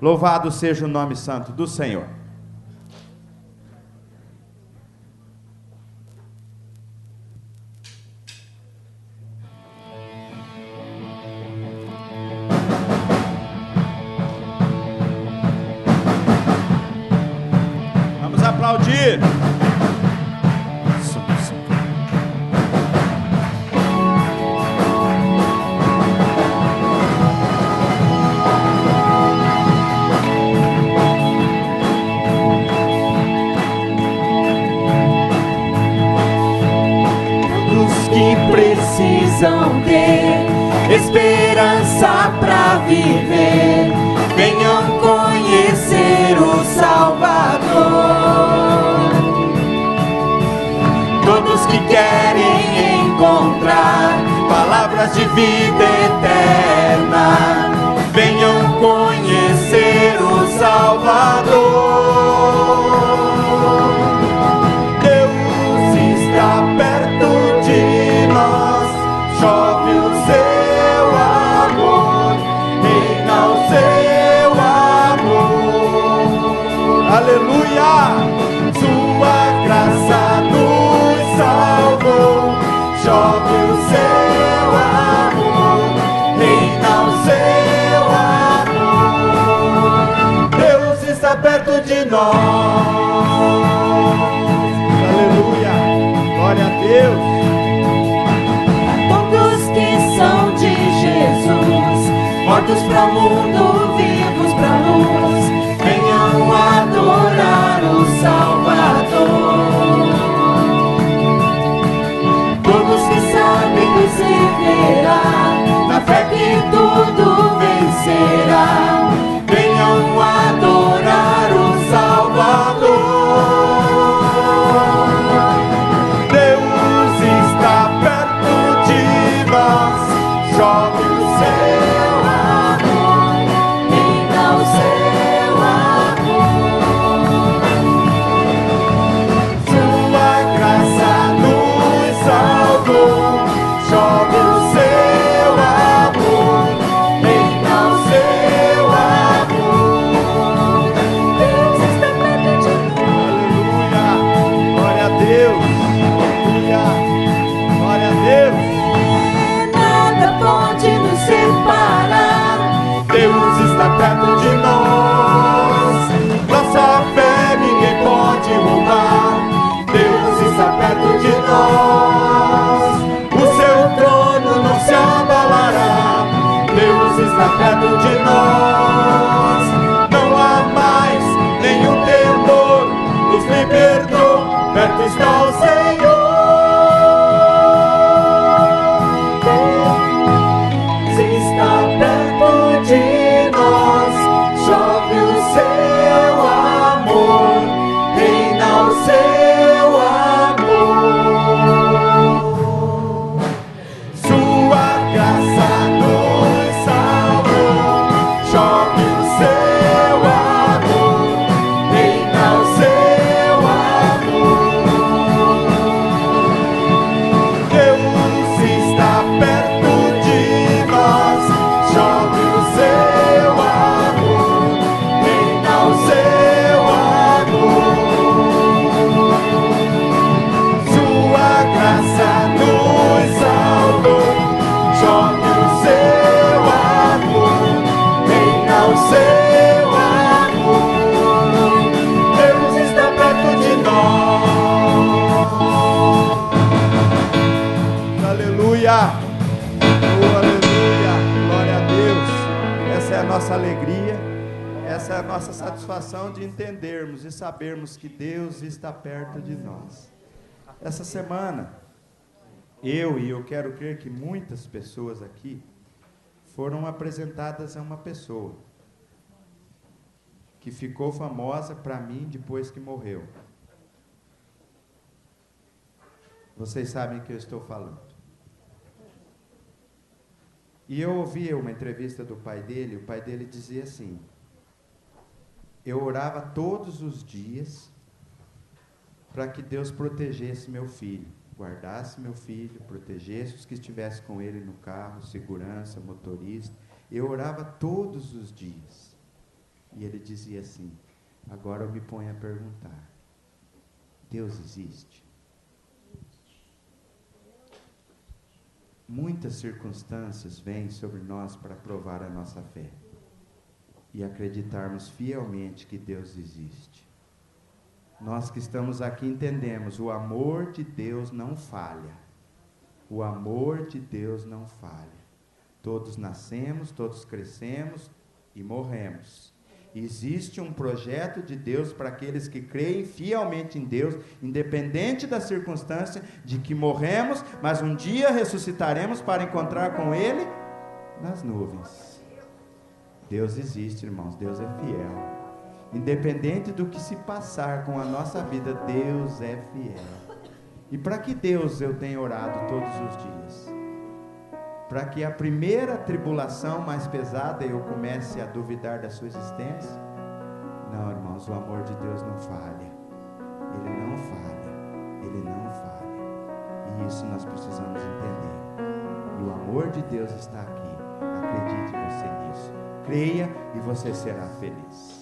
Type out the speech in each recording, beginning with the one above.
Louvado seja o nome santo do Senhor. Vamos aplaudir. Precisam ter esperança para viver, venham conhecer o Salvador. Todos que querem encontrar palavras de vida eterna, venham conhecer o Salvador. Deus está perto de nós, chove o seu amor, reina o seu amor. Aleluia! Sua graça nos salvou, chove o seu amor, reina o seu amor. Deus está perto de nós. Aleluia! Glória a Deus! Mortos para o mundo, vivos para a luz, venham adorar o Salvador. Todos que sabem perseverar, na fé que tudo vencerá, venham adorar o Salvador. Deus está perto de nós, chove o céu. Perto de nós, nossa fé ninguém pode roubar. Deus está perto de nós, o seu trono não se abalará. Deus está perto de nós, não há mais nenhum temor, nos libertou, perto está o Senhor. Deus está perto de nós, chove o seu amor, reina o seu amor. Sua graça nos salvou, chove o seu amor, reina o seu amor. Deus está perto de nós, chove o seu amor, reina o seu amor. Sua graça nos salvou, chove o seu amor, reina o seu amor. Deus está perto de nós. Aleluia! Oh, aleluia! Glória a Deus! Essa é a nossa alegria, essa é a nossa satisfação de entendermos e sabermos que Deus está perto de nós. Essa semana, eu quero crer que muitas pessoas aqui foram apresentadas a uma pessoa que ficou famosa para mim depois que morreu. Vocês sabem o que eu estou falando. E eu ouvi uma entrevista do pai dele, o pai dele dizia assim: eu orava todos os dias para que Deus protegesse meu filho, guardasse meu filho, protegesse os que estivessem com ele no carro, segurança, motorista. Eu orava todos os dias. E ele dizia assim: agora eu me ponho a perguntar, Deus existe? Muitas circunstâncias vêm sobre nós para provar a nossa fé e acreditarmos fielmente que Deus existe. Nós que estamos aqui entendemos, o amor de Deus não falha. O amor de Deus não falha. Todos nascemos, todos crescemos e morremos. Existe um projeto de Deus para aqueles que creem fielmente em Deus, independente da circunstância, de que morremos, mas um dia ressuscitaremos para encontrar com Ele nas nuvens. Deus existe, irmãos, Deus é fiel. Independente do que se passar com a nossa vida, Deus é fiel. E para que Deus eu tenho orado todos os dias? Para que a primeira tribulação mais pesada eu comece a duvidar da sua existência? Não, irmãos, o amor de Deus não falha. Ele não falha. Ele não falha. E isso nós precisamos entender. E o amor de Deus está aqui. Acredite você nisso. Creia e você será feliz.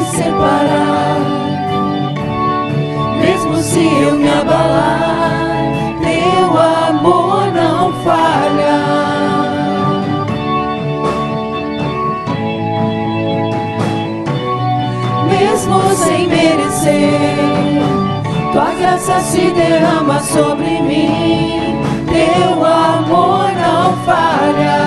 Separar, mesmo se eu me abalar, teu amor não falha. Mesmo sem merecer, tua graça se derrama sobre mim, teu amor não falha.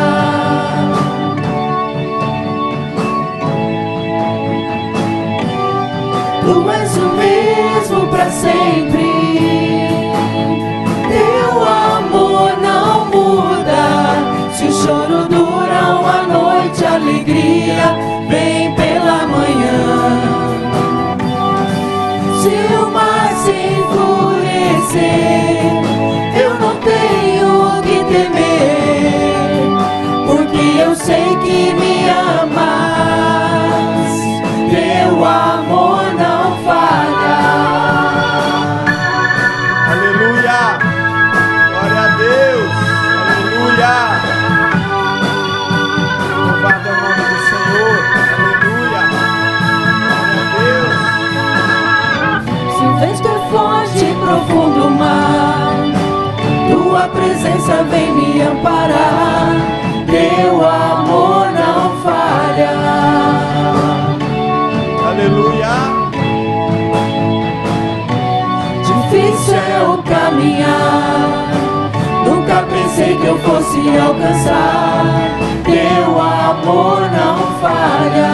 Tu és o mesmo para sempre. Teu amor não muda. Se o choro dura uma noite, a alegria vem pela manhã. Se o mar se enfurecer, eu não tenho que temer, porque eu sei que me amas. Teu amor não falha. Aleluia! Glória a Deus! Aleluia! Louvado é o nome do Senhor! Aleluia! Glória a Deus! Se o vento é forte e profundo mar, tua presença vem me amparar. Teu amor não falha. Aleluia! Difícil é o caminhar, nunca pensei que eu fosse alcançar. Teu amor não falha.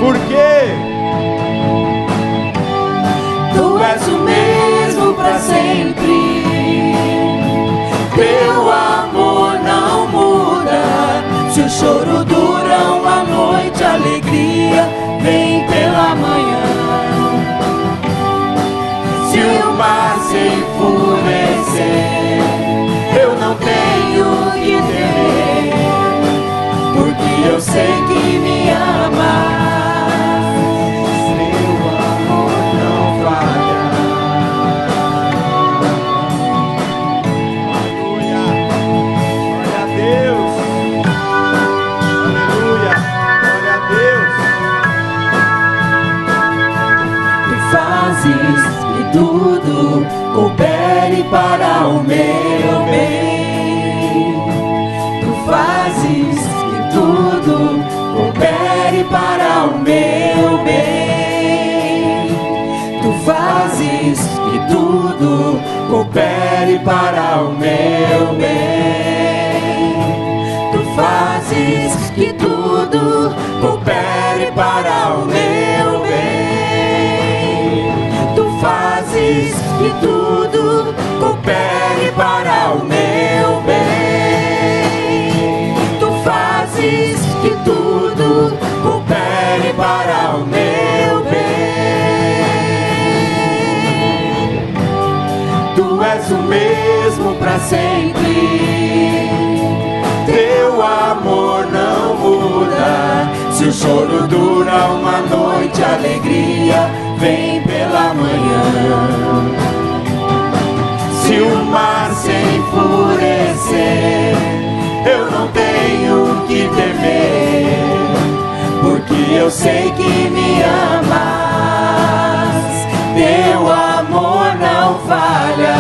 Por quê? Tu és o mesmo para sempre. Teu amor não muda. Se o choro dura uma noite, a alegria vem pela manhã. Se o mar se enfurecer, eu não tenho que temer, porque eu sei que me amas. Teu amor não falha. Aleluia! Glória a Deus! Aleluia! Glória a Deus! Tu fazes que tudo coopere para o meu bem. Tu fazes que tudo coopere para o meu bem. Tu fazes que tudo coopere para o meu bem. Tu fazes que tudo coopere para o meu bem. fazes que tudo coopere para o meu bem. Tu fazes que tudo coopere para o meu bem. Tu és o mesmo para sempre. Teu amor não muda. Se o choro dura uma noite, a alegria vem pela manhã. Se o mar se enfurecer, eu não tenho que temer, porque eu sei que me amas. Teu amor não falha.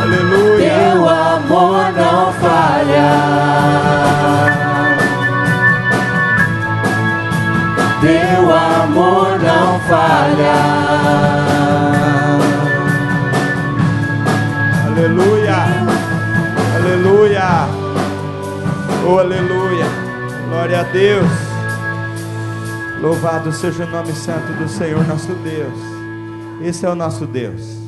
Aleluia. Teu amor não falha. Teu amor não falha. Aleluia. Aleluia. Oh, aleluia. Glória a Deus. Louvado seja o nome santo do Senhor nosso Deus. Esse é o nosso Deus,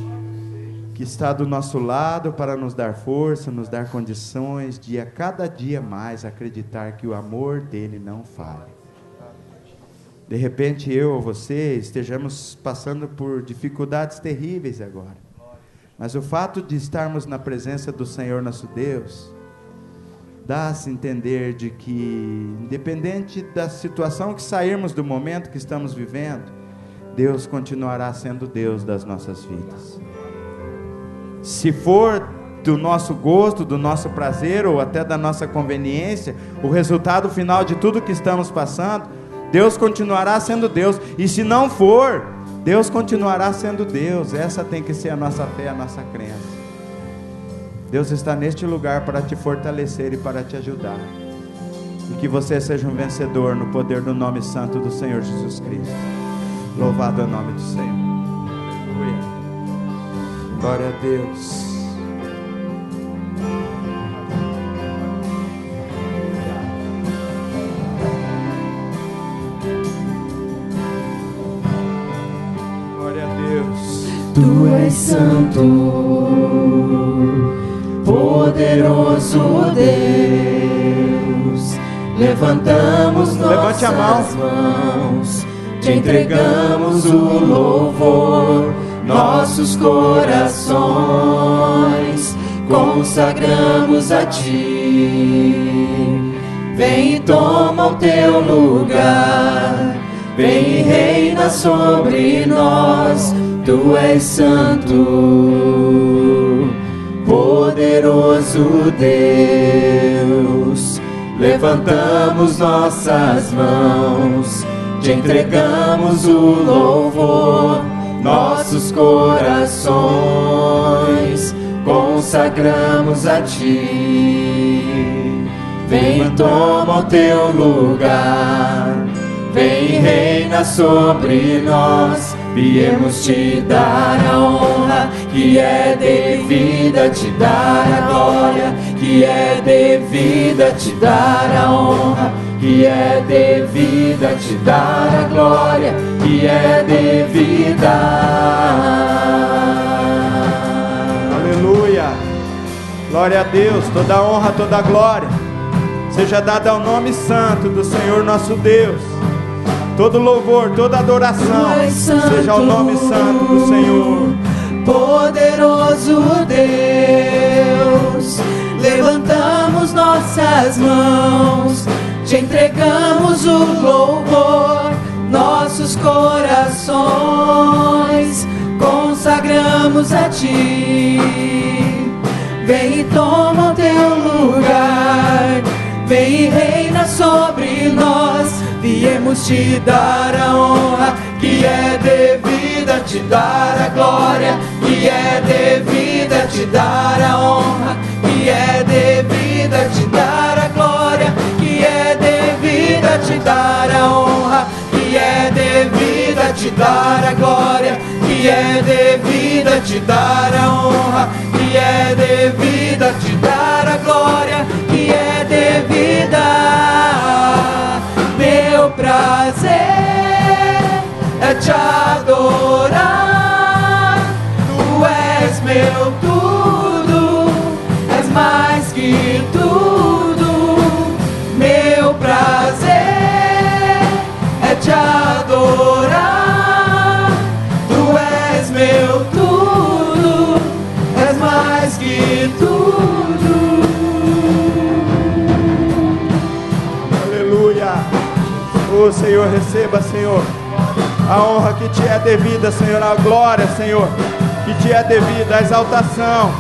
que está do nosso lado para nos dar força, nos dar condições de a cada dia mais acreditar que o amor dele não falha. De repente eu ou você estejamos passando por dificuldades terríveis agora, mas o fato de estarmos na presença do Senhor nosso Deus dá-se a entender de que, independente da situação que sairmos, do momento que estamos vivendo, Deus continuará sendo Deus das nossas vidas. Se for do nosso gosto, do nosso prazer ou até da nossa conveniência, o resultado final de tudo que estamos passando, Deus continuará sendo Deus. E se não for, Deus continuará sendo Deus. Essa tem que ser a nossa fé, a nossa crença. Deus está neste lugar para te fortalecer e para te ajudar. E que você seja um vencedor no poder do nome santo do Senhor Jesus Cristo. Louvado é o nome do Senhor. Aleluia. Glória a Deus. Glória a Deus. Tu és santo, poderoso Deus. Levantamos Levante a nossas mãos, te entregamos o louvor. Nossos corações consagramos a Ti. Vem e toma o Teu lugar, vem e reina sobre nós. Tu és santo, poderoso Deus. Levantamos nossas mãos, te entregamos o louvor. Nossos corações consagramos a Ti. Vem e toma o Teu lugar, vem e reina sobre nós. Viemos te dar a honra que é devida, te dar a glória que é devida, te dar a honra que é devida, te dar a glória que é devida. Aleluia. Glória a Deus. Toda a honra, toda a glória seja dada ao nome santo do Senhor nosso Deus. Todo louvor, toda adoração seja ao nome santo do Senhor. Poderoso Deus, levantamos nossas mãos, te entregamos o louvor. Nossos corações consagramos a Ti. Vem e toma o Teu lugar, vem e reina sobre nós. Viemos te dar a honra que é devida, te dar a glória que é devida, te dar a honra que é devida, te dar a glória que é devida, te dar a honra que é devida, te dar a glória que é devida, te dar a honra que é devida, te dar a glória que é devida. Meu prazer te adorar. Tu és meu tudo, és mais que tudo. Meu prazer é te adorar. Tu és meu tudo, és mais que tudo. Aleluia. Oh Senhor, receba, Senhor, a honra que te é devida, Senhor, a glória, Senhor, que te é devida, a exaltação,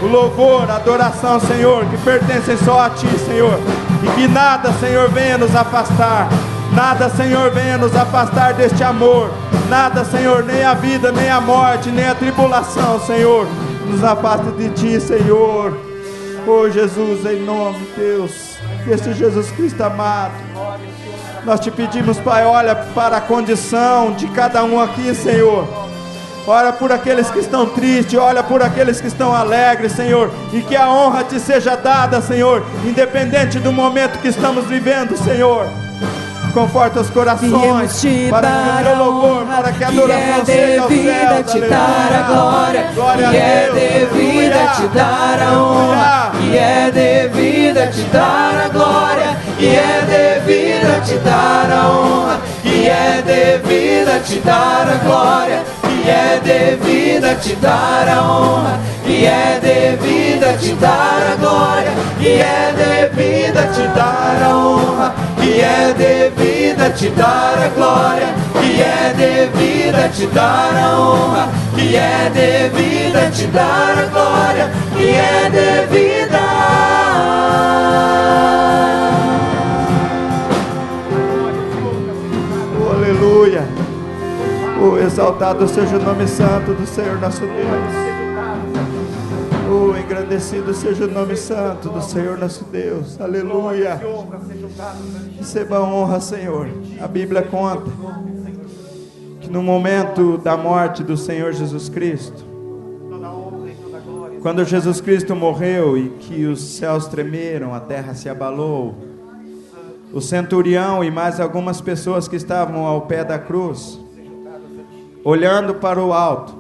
o louvor, a adoração, Senhor, que pertencem só a ti, Senhor. E que nada, Senhor, venha nos afastar. Nada, Senhor, venha nos afastar deste amor. Nada, Senhor, nem a vida, nem a morte, nem a tribulação, Senhor, nos afasta de ti, Senhor. Oh Jesus, em nome de Deus, este Jesus Cristo amado, nós te pedimos, Pai, olha para a condição de cada um aqui, Senhor. Olha por aqueles que estão tristes, olha por aqueles que estão alegres, Senhor, e que a honra te seja dada, Senhor, independente do momento que estamos vivendo, Senhor. Conforta os corações, para que o teu louvor, para que a adoração seja ao céu. Te dar a glória, que é devida te dar a honra, que é devida te dar a glória, que é devida te dar a honra, que é devida te dar a glória, que é devida te dar a honra, que é devida te dar a glória, que é devida te dar a honra, que é devida te dar a glória, que é devida te dar a honra, que é devida te dar a glória, que é devida. Oh, aleluia. Oh, exaltado seja o nome santo do Senhor nosso Deus. Oh, engrandecido seja o nome santo do Senhor nosso Deus. Aleluia. Receba a honra, Senhor. A Bíblia conta que no momento da morte do Senhor Jesus Cristo, quando Jesus Cristo morreu e que os céus tremeram, a terra se abalou, o centurião e mais algumas pessoas que estavam ao pé da cruz, olhando para o alto,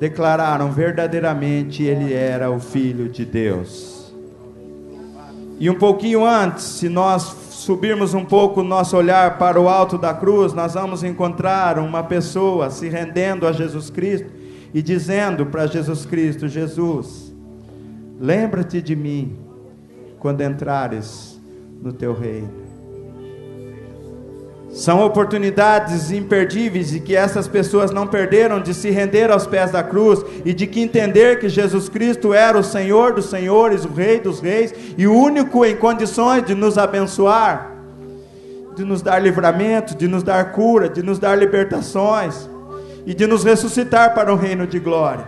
declararam verdadeiramente ele era o Filho de Deus. E um pouquinho antes, se nós subirmos um pouco o nosso olhar para o alto da cruz, nós vamos encontrar uma pessoa se rendendo a Jesus Cristo e dizendo para Jesus Cristo: Jesus, lembra-te de mim quando entrares no teu reino. São oportunidades imperdíveis e que essas pessoas não perderam de se render aos pés da cruz e de que entender que Jesus Cristo era o Senhor dos senhores, o Rei dos reis e o único em condições de nos abençoar, de nos dar livramento, de nos dar cura, de nos dar libertações e de nos ressuscitar para o reino de glória.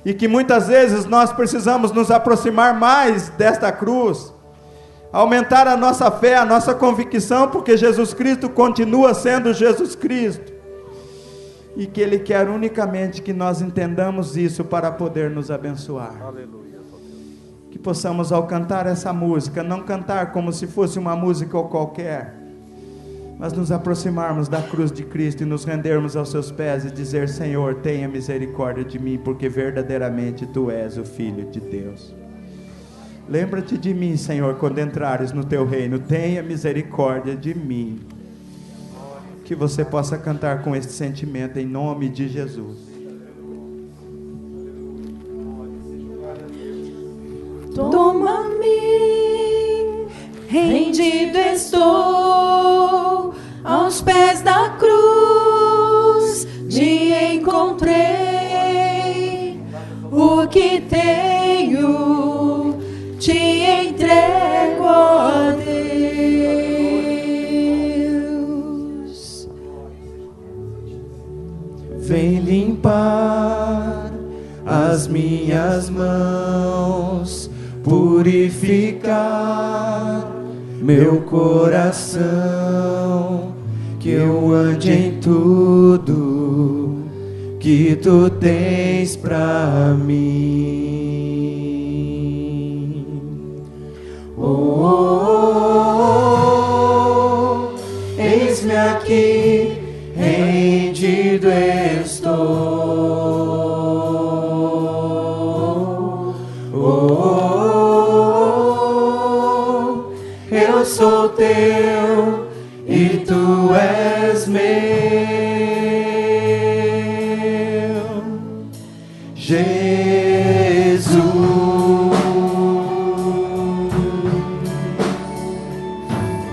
E que muitas vezes nós precisamos nos aproximar mais desta cruz, aumentar a nossa fé, a nossa convicção, porque Jesus Cristo continua sendo Jesus Cristo, e que Ele quer unicamente que nós entendamos isso para poder nos abençoar. Aleluia. Que possamos, ao cantar essa música, não cantar como se fosse uma música ou qualquer, mas nos aproximarmos da cruz de Cristo e nos rendermos aos seus pés e dizer: Senhor, tenha misericórdia de mim, porque verdadeiramente Tu és o Filho de Deus. Lembra-te de mim, Senhor, quando entrares no teu reino. Tenha misericórdia de mim. Que você possa cantar com este sentimento em nome de Jesus. Toma-me, rendido estou aos pés da cruz. Te encontrei, o que tenho te entrego, ó Deus. Vem limpar as minhas mãos, purificar meu coração, que eu ande em tudo que Tu tens pra mim. Eis-me aqui, eu sou teu e tu és meu. Jesus.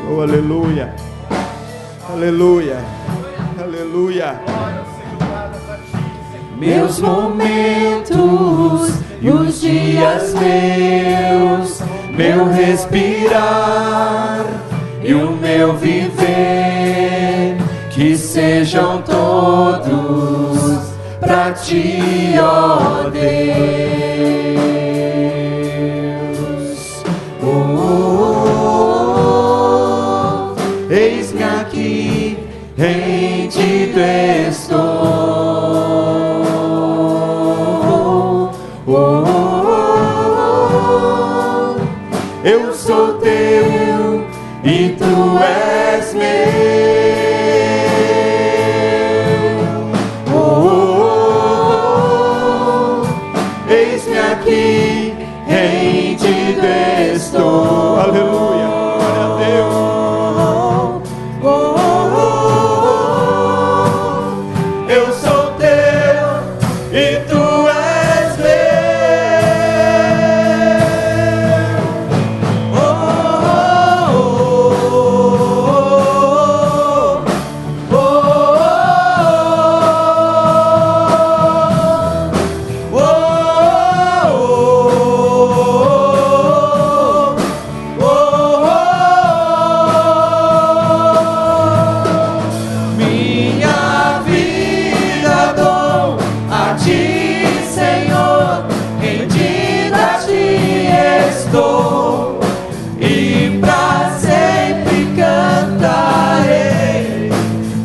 Oh, aleluia. Aleluia. Aleluia. Meus momentos e os dias meus, meu respirar e o meu viver, que sejam todos pra ti, ó Deus. Eis-me aqui, rendido estou. Eu sou teu e tu és meu. Eis-me aqui, rendido estou. Aleluia. Glória a Deus. Eu sou teu e tu és meu. Minha vida dou a ti, Senhor, rendida a ti estou, e pra sempre cantarei.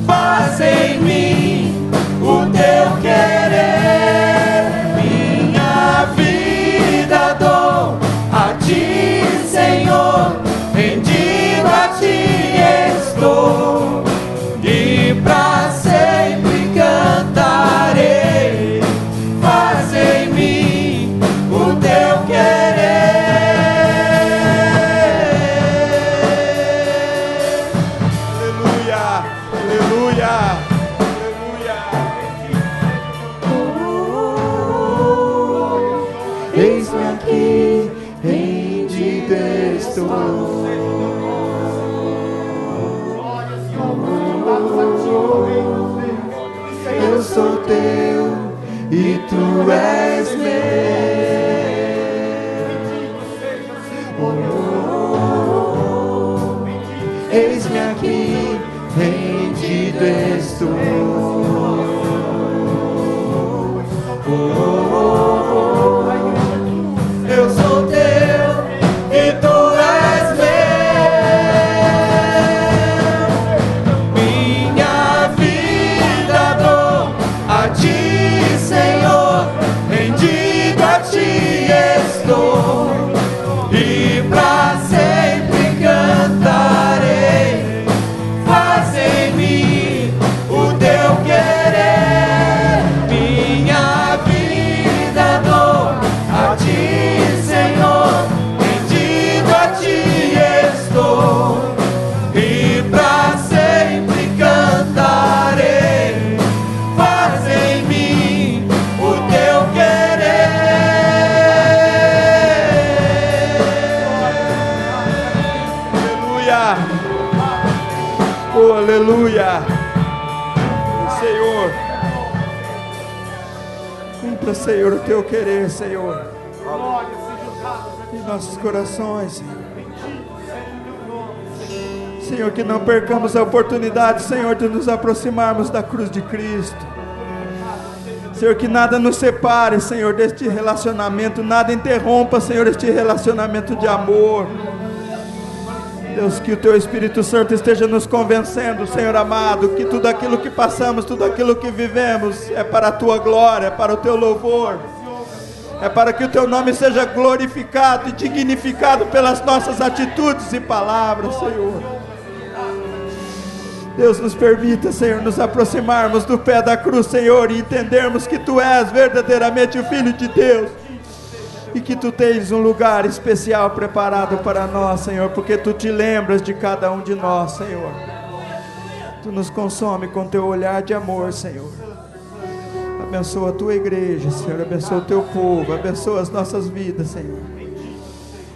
Faz em mim o teu querer. Minha vida dou a ti, Senhor, rendido a ti estou, e pra sempre cantarei. Faz em mim o teu querer. Aleluia. Aleluia. Aleluia. Eis-me aqui, rendido estou. Eu sou teu e tu és meu. Eis-me aqui, rendido estou. Eu sou teu e tu és meu. Minha vida dou a ti, Senhor, rendido a ti estou, e pra sempre cantarei. Faz em mim o teu querer. Minha vida dou a ti, Senhor, rendido a ti estou, e pra sempre cantarei. Faz em mim o teu querer. Aleluia. Oh, aleluia. Senhor, cumpra, Senhor, o teu querer, Senhor, em nossos corações, Senhor. Senhor, que não percamos a oportunidade, Senhor, de nos aproximarmos da cruz de Cristo. Senhor, que nada nos separe, Senhor, deste relacionamento, nada interrompa, Senhor, este relacionamento de amor. Deus, que o Teu Espírito Santo esteja nos convencendo, Senhor amado, que tudo aquilo que passamos, tudo aquilo que vivemos é para a Tua glória, é para o Teu louvor, é para que o Teu nome seja glorificado e dignificado pelas nossas atitudes e palavras, Senhor. Deus, nos permita, Senhor, nos aproximarmos do pé da cruz, Senhor, e entendermos que Tu és verdadeiramente o Filho de Deus, e que Tu tens um lugar especial preparado para nós, Senhor, porque Tu te lembras de cada um de nós, Senhor. Tu nos consome com Teu olhar de amor, Senhor. Abençoa a Tua igreja, Senhor, abençoa o Teu povo, abençoa as nossas vidas, Senhor.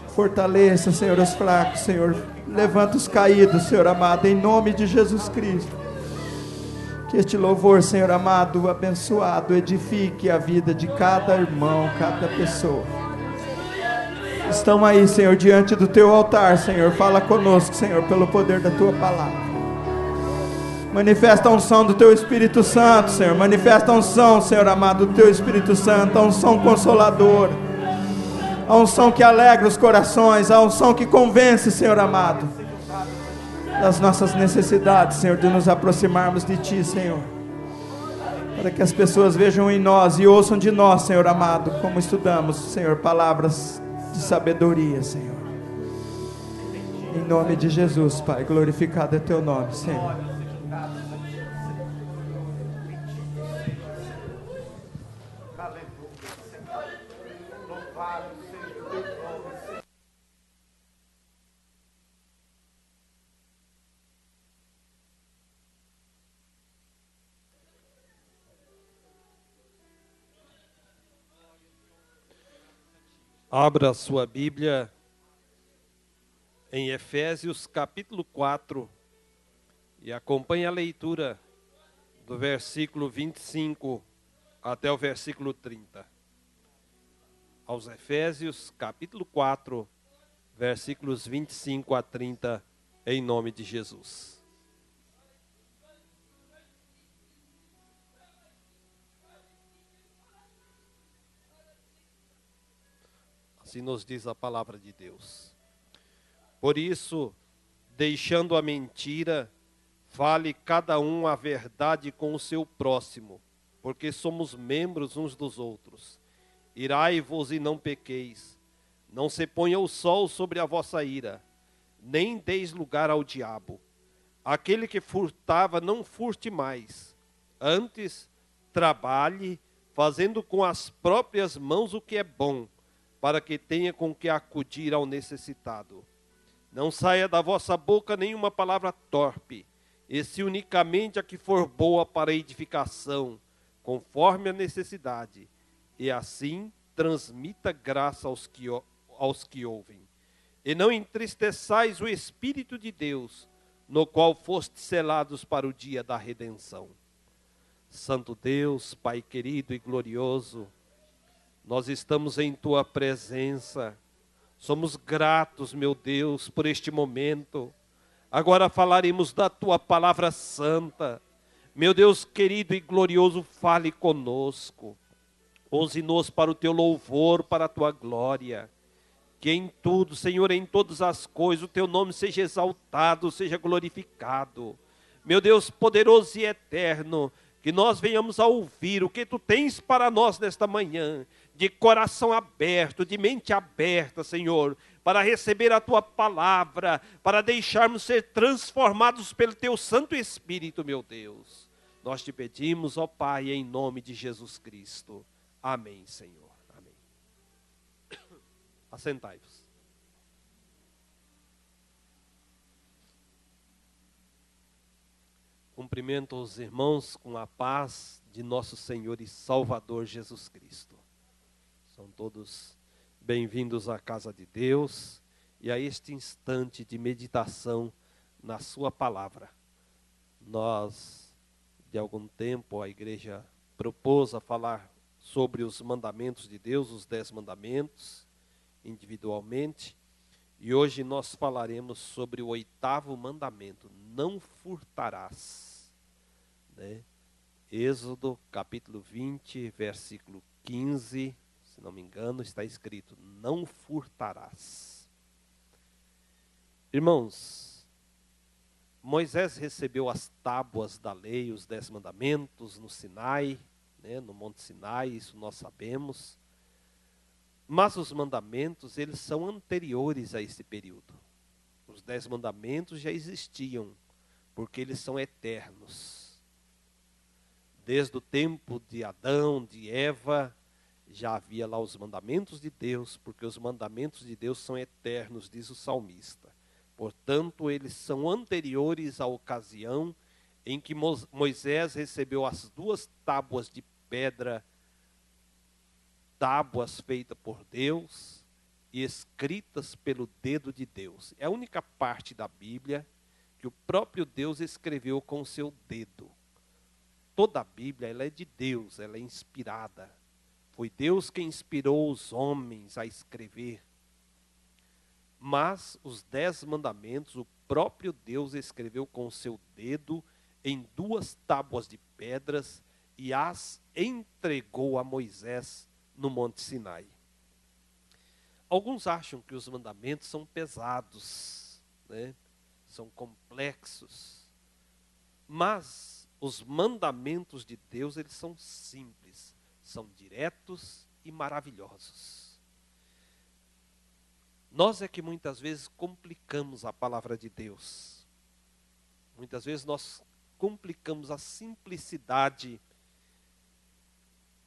Fortaleça, Senhor, os fracos, Senhor. Levanta os caídos, Senhor amado, em nome de Jesus Cristo. Que este louvor, Senhor amado, abençoado, edifique a vida de cada irmão, cada pessoa. Estão aí, Senhor, diante do Teu altar, Senhor. Fala conosco, Senhor, pelo poder da Tua palavra. Manifesta a unção do Teu Espírito Santo, Senhor. Manifesta a unção, Senhor amado, do Teu Espírito Santo. A unção consoladora. A unção que alegra os corações. A unção que convence, Senhor amado, das nossas necessidades, Senhor, de nos aproximarmos de Ti, Senhor. Para que as pessoas vejam em nós e ouçam de nós, Senhor amado, como estudamos, Senhor, palavras de sabedoria, Senhor. Em nome de Jesus, Pai, glorificado é Teu nome, Senhor. Abra sua Bíblia em Efésios capítulo 4 e acompanhe a leitura do versículo 25 até o versículo 30. Aos Efésios capítulo 4, versículos 25 a 30, em nome de Jesus. Assim nos diz a palavra de Deus. Por isso, deixando a mentira, fale cada um a verdade com o seu próximo, porque somos membros uns dos outros. Irai-vos e não pequeis. Não se ponha o sol sobre a vossa ira, nem deis lugar ao diabo. Aquele que furtava, não furte mais. Antes, trabalhe, fazendo com as próprias mãos o que é bom, para que tenha com que acudir ao necessitado. Não saia da vossa boca nenhuma palavra torpe, e se unicamente a que for boa para edificação, conforme a necessidade, e assim transmita graça aos que ouvem. E não entristeçais o Espírito de Deus, no qual fostes selados para o dia da redenção. Santo Deus, Pai querido e glorioso, nós estamos em Tua presença, somos gratos, meu Deus, por este momento. Agora falaremos da Tua palavra santa. Meu Deus querido e glorioso, fale conosco. Use-nos para o Teu louvor, para a Tua glória. Que em tudo, Senhor, em todas as coisas, o Teu nome seja exaltado, seja glorificado. Meu Deus poderoso e eterno, que nós venhamos a ouvir o que Tu tens para nós nesta manhã, de coração aberto, de mente aberta, Senhor, para receber a Tua palavra, para deixarmos ser transformados pelo Teu Santo Espírito, meu Deus. Nós Te pedimos, ó Pai, em nome de Jesus Cristo. Amém, Senhor. Amém. Assentai-vos. Cumprimento os irmãos com a paz de nosso Senhor e Salvador Jesus Cristo. São todos bem-vindos à casa de Deus e a este instante de meditação na sua palavra. Nós, de algum tempo, a igreja propôs a falar sobre os mandamentos de Deus, os 10 mandamentos, individualmente. E hoje nós falaremos sobre o 8º mandamento, não furtarás. Né? Êxodo capítulo 20, versículo 15, se não me engano, está escrito, não furtarás. Irmãos, Moisés recebeu as tábuas da lei, os 10 mandamentos no Sinai, né, no Monte Sinai, isso nós sabemos. Mas os mandamentos, eles são anteriores a esse período. Os 10 mandamentos já existiam, porque eles são eternos. Desde o tempo de Adão, de Eva, já havia lá os mandamentos de Deus, porque os mandamentos de Deus são eternos, diz o salmista. Portanto, eles são anteriores à ocasião em que Moisés recebeu as 2 tábuas de pedra, tábuas feitas por Deus e escritas pelo dedo de Deus. É a única parte da Bíblia que o próprio Deus escreveu com o seu dedo. Toda a Bíblia ela é de Deus, ela é inspirada. Foi Deus quem inspirou os homens a escrever. Mas os 10 mandamentos, o próprio Deus escreveu com o seu dedo em 2 tábuas de pedras e as entregou a Moisés no Monte Sinai. Alguns acham que os mandamentos são pesados, né? São complexos. Mas os mandamentos de Deus, eles são simples, são diretos e maravilhosos. Nós é que muitas vezes complicamos a palavra de Deus. Muitas vezes nós complicamos a simplicidade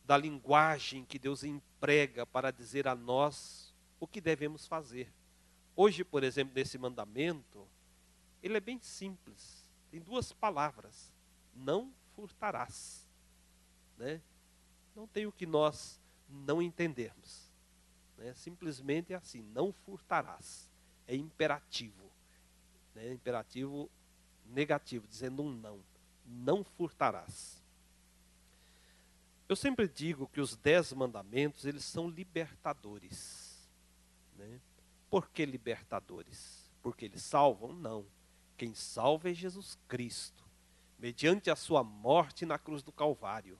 da linguagem que Deus emprega para dizer a nós o que devemos fazer. Hoje, por exemplo, nesse mandamento, ele é bem simples. Tem 2 palavras. Não furtarás. Né? Não tem o que nós não entendermos. Né? Simplesmente é assim, não furtarás. É imperativo. Né? Imperativo negativo, dizendo um não. Não furtarás. Eu sempre digo que os 10 mandamentos, eles são libertadores. Né? Por que libertadores? Porque eles salvam? Não. Quem salva é Jesus Cristo, mediante a sua morte na cruz do Calvário.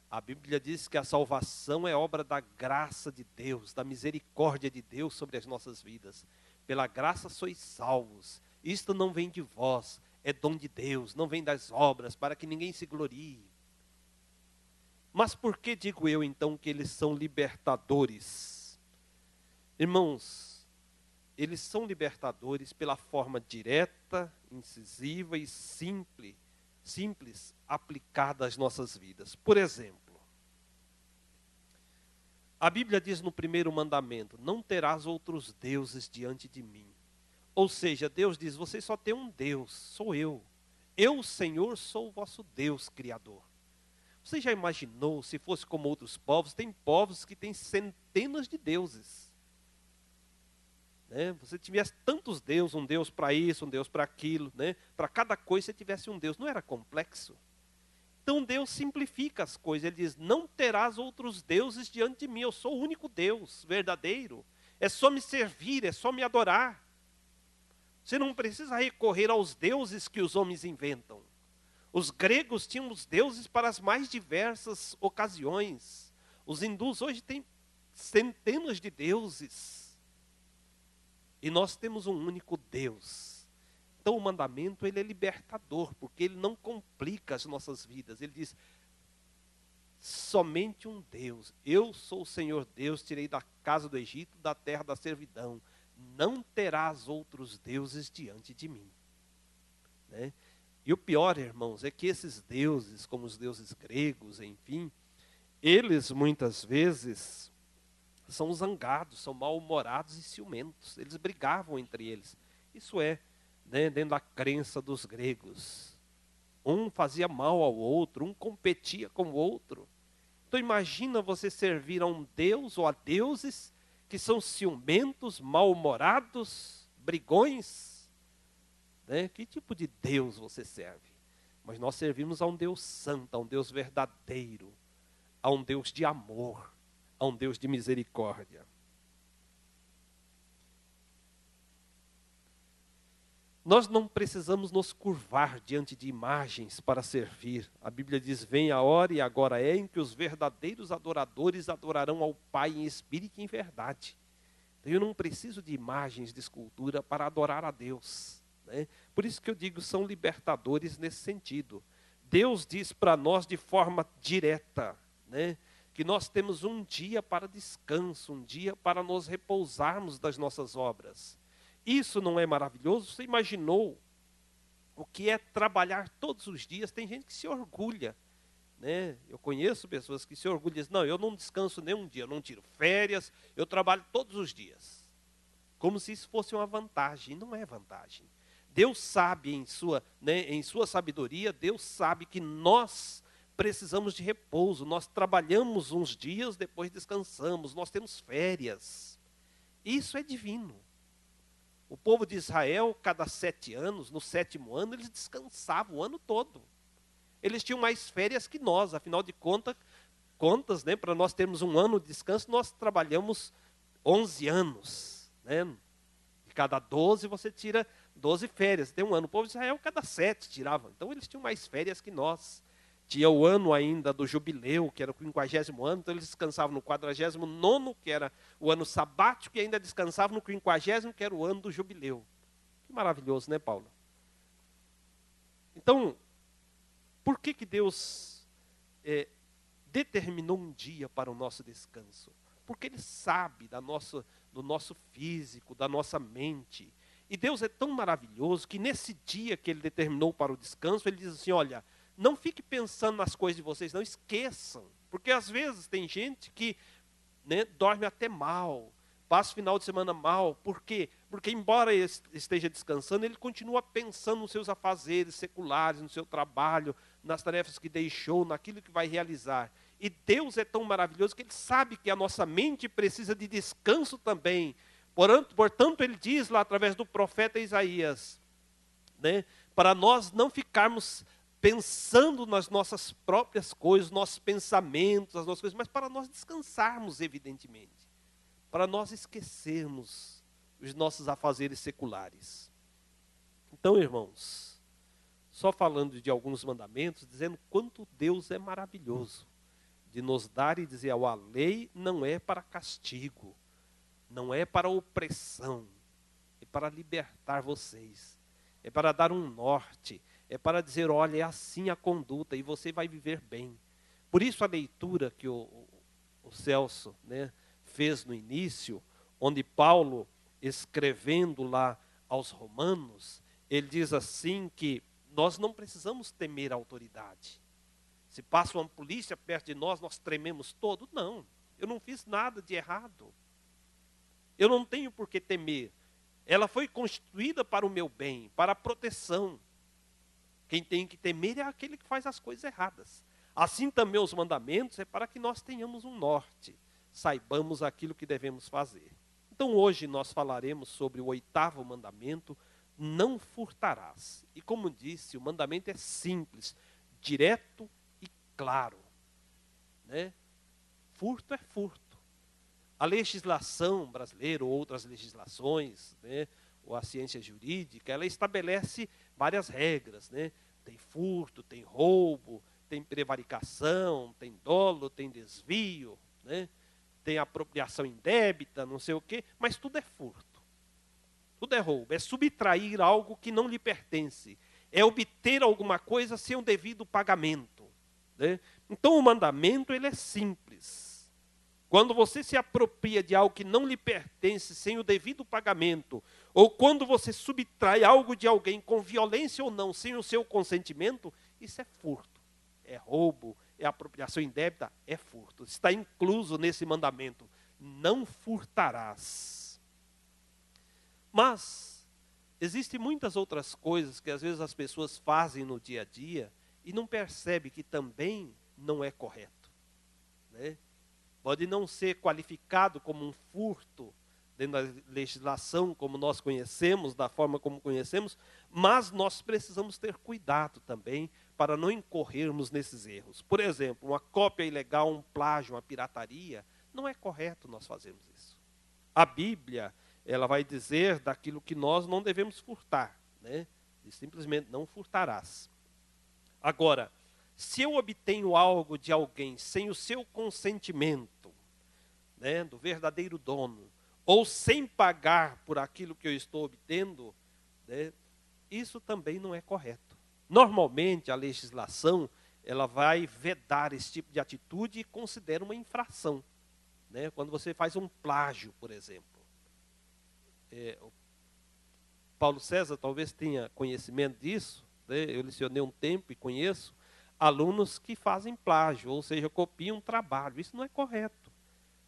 A Bíblia diz que a salvação é obra da graça de Deus, da misericórdia de Deus sobre as nossas vidas. Pela graça sois salvos. Isto não vem de vós, é dom de Deus, não vem das obras, para que ninguém se glorie. Mas por que digo eu então que eles são libertadores? Irmãos, eles são libertadores pela forma direta, incisiva e simples aplicada às nossas vidas. Por exemplo, a Bíblia diz no primeiro mandamento, não terás outros deuses diante de mim. Ou seja, Deus diz, vocês só têm um Deus, sou eu. Eu, Senhor, sou o vosso Deus Criador. Você já imaginou se fosse como outros povos? Tem povos que têm centenas de deuses. Né? Você tivesse tantos deuses, um Deus para isso, um Deus para aquilo. Né? Para cada coisa você tivesse um Deus. Não era complexo? Então Deus simplifica as coisas. Ele diz, não terás outros deuses diante de mim. Eu sou o único Deus verdadeiro. É só me servir, é só me adorar. Você não precisa recorrer aos deuses que os homens inventam. Os gregos tinham os deuses para as mais diversas ocasiões. Os hindus hoje têm centenas de deuses. E nós temos um único Deus. Então o mandamento ele é libertador, porque ele não complica as nossas vidas. Ele diz, somente um Deus. Eu sou o Senhor Deus, tirei da casa do Egito, da terra da servidão. Não terás outros deuses diante de mim. Né? E o pior, irmãos, é que esses deuses, como os deuses gregos, enfim, eles muitas vezes são zangados, são mal-humorados e ciumentos. Eles brigavam entre eles. Isso é, né, dentro da crença dos gregos. Um fazia mal ao outro, um competia com o outro. Então imagina você servir a um deus ou a deuses que são ciumentos, mal-humorados, brigões. Né? Que tipo de Deus você serve? Mas nós servimos a um Deus santo, a um Deus verdadeiro, a um Deus de amor, a um Deus de misericórdia. Nós não precisamos nos curvar diante de imagens para servir. A Bíblia diz, vem a hora e agora é em que os verdadeiros adoradores adorarão ao Pai em espírito e em verdade. Eu não preciso de imagens de escultura para adorar a Deus. Né? Por isso que eu digo, são libertadores nesse sentido. Deus diz para nós de forma direta, né, que nós temos um dia para descanso, um dia para nos repousarmos das nossas obras. Isso não é maravilhoso? Você imaginou o que é trabalhar todos os dias? Tem gente que se orgulha né? Eu conheço pessoas que se orgulham e dizem, não, eu não descanso nem um dia, eu não tiro férias, eu trabalho todos os dias. Como se isso fosse uma vantagem. Não é vantagem. Deus sabe, em sua sabedoria, Deus sabe que nós precisamos de repouso. Nós trabalhamos uns dias, depois descansamos. Nós temos férias. Isso é divino. O povo de Israel, cada 7 anos, no 7º ano, eles descansavam o ano todo. Eles tinham mais férias que nós. Afinal de contas, né, para nós termos um ano de descanso, nós trabalhamos 11 anos. Né? De cada 12, você tira 12 férias. Tem um ano. O povo de Israel, cada 7 tirava. Então, eles tinham mais férias que nós. Tinha o ano ainda do jubileu, que era o 50º ano. Então, eles descansavam no 49º, que era o ano sabático, e ainda descansavam no 50º, que era o ano do jubileu. Que maravilhoso, né, Paulo? Então, por que Deus determinou um dia para o nosso descanso? Porque Ele sabe do nosso físico, da nossa mente. E Deus é tão maravilhoso que nesse dia que Ele determinou para o descanso, Ele diz assim, olha, não fique pensando nas coisas de vocês, não esqueçam. Porque às vezes tem gente que, né, dorme até mal, passa o final de semana mal. Por quê? Porque embora ele esteja descansando, ele continua pensando nos seus afazeres seculares, no seu trabalho, nas tarefas que deixou, naquilo que vai realizar. E Deus é tão maravilhoso que Ele sabe que a nossa mente precisa de descanso também. Portanto, Ele diz lá através do profeta Isaías, né, para nós não ficarmos pensando nas nossas próprias coisas, nossos pensamentos, as nossas coisas, mas para nós descansarmos, evidentemente. Para nós esquecermos os nossos afazeres seculares. Então, irmãos, só falando de alguns mandamentos, dizendo quanto Deus é maravilhoso, de nos dar e dizer, a lei não é para castigo, não é para opressão, é para libertar vocês, é para dar um norte, é para dizer, olha, é assim a conduta e você vai viver bem. Por isso a leitura que o Celso, né, fez no início, onde Paulo, escrevendo lá aos Romanos, ele diz assim que nós não precisamos temer a autoridade. Se passa uma polícia perto de nós, nós trememos todo. Não, eu não fiz nada de errado. Eu não tenho por que temer. Ela foi constituída para o meu bem, para a proteção. Quem tem que temer é aquele que faz as coisas erradas. Assim também os mandamentos é para que nós tenhamos um norte, saibamos aquilo que devemos fazer. Então hoje nós falaremos sobre o 8º mandamento, não furtarás. E como disse, o mandamento é simples, direto e claro. Né? Furto é furto. A legislação brasileira ou outras legislações, né, ou a ciência jurídica, ela estabelece várias regras. Né? Tem furto, tem roubo, tem prevaricação, tem dolo, tem desvio, né? Tem apropriação indébita, não sei o quê, mas tudo é furto. Tudo é roubo, é subtrair algo que não lhe pertence, é obter alguma coisa sem o devido pagamento. Né? Então o mandamento ele é simples. Quando você se apropria de algo que não lhe pertence sem o devido pagamento, ou quando você subtrai algo de alguém com violência ou não, sem o seu consentimento, isso é furto, é roubo, é apropriação indébita, é furto. Está incluso nesse mandamento, não furtarás. Mas existem muitas outras coisas que às vezes as pessoas fazem no dia a dia e não percebem que também não é correto. Né? Pode não ser qualificado como um furto dentro da legislação como nós conhecemos, da forma como conhecemos, mas nós precisamos ter cuidado também para não incorrermos nesses erros. Por exemplo, uma cópia ilegal, um plágio, uma pirataria, não é correto nós fazermos isso. A Bíblia, ela vai dizer daquilo que nós não devemos furtar, né? E simplesmente não furtarás. Agora, se eu obtenho algo de alguém sem o seu consentimento, né, do verdadeiro dono, ou sem pagar por aquilo que eu estou obtendo, né, isso também não é correto. Normalmente, a legislação ela vai vedar esse tipo de atitude e considera uma infração. Né? Quando você faz um plágio, por exemplo. O Paulo César talvez tenha conhecimento disso, né? Eu lecionei um tempo e conheço. alunos que fazem plágio, ou seja, copiam um trabalho. Isso não é correto.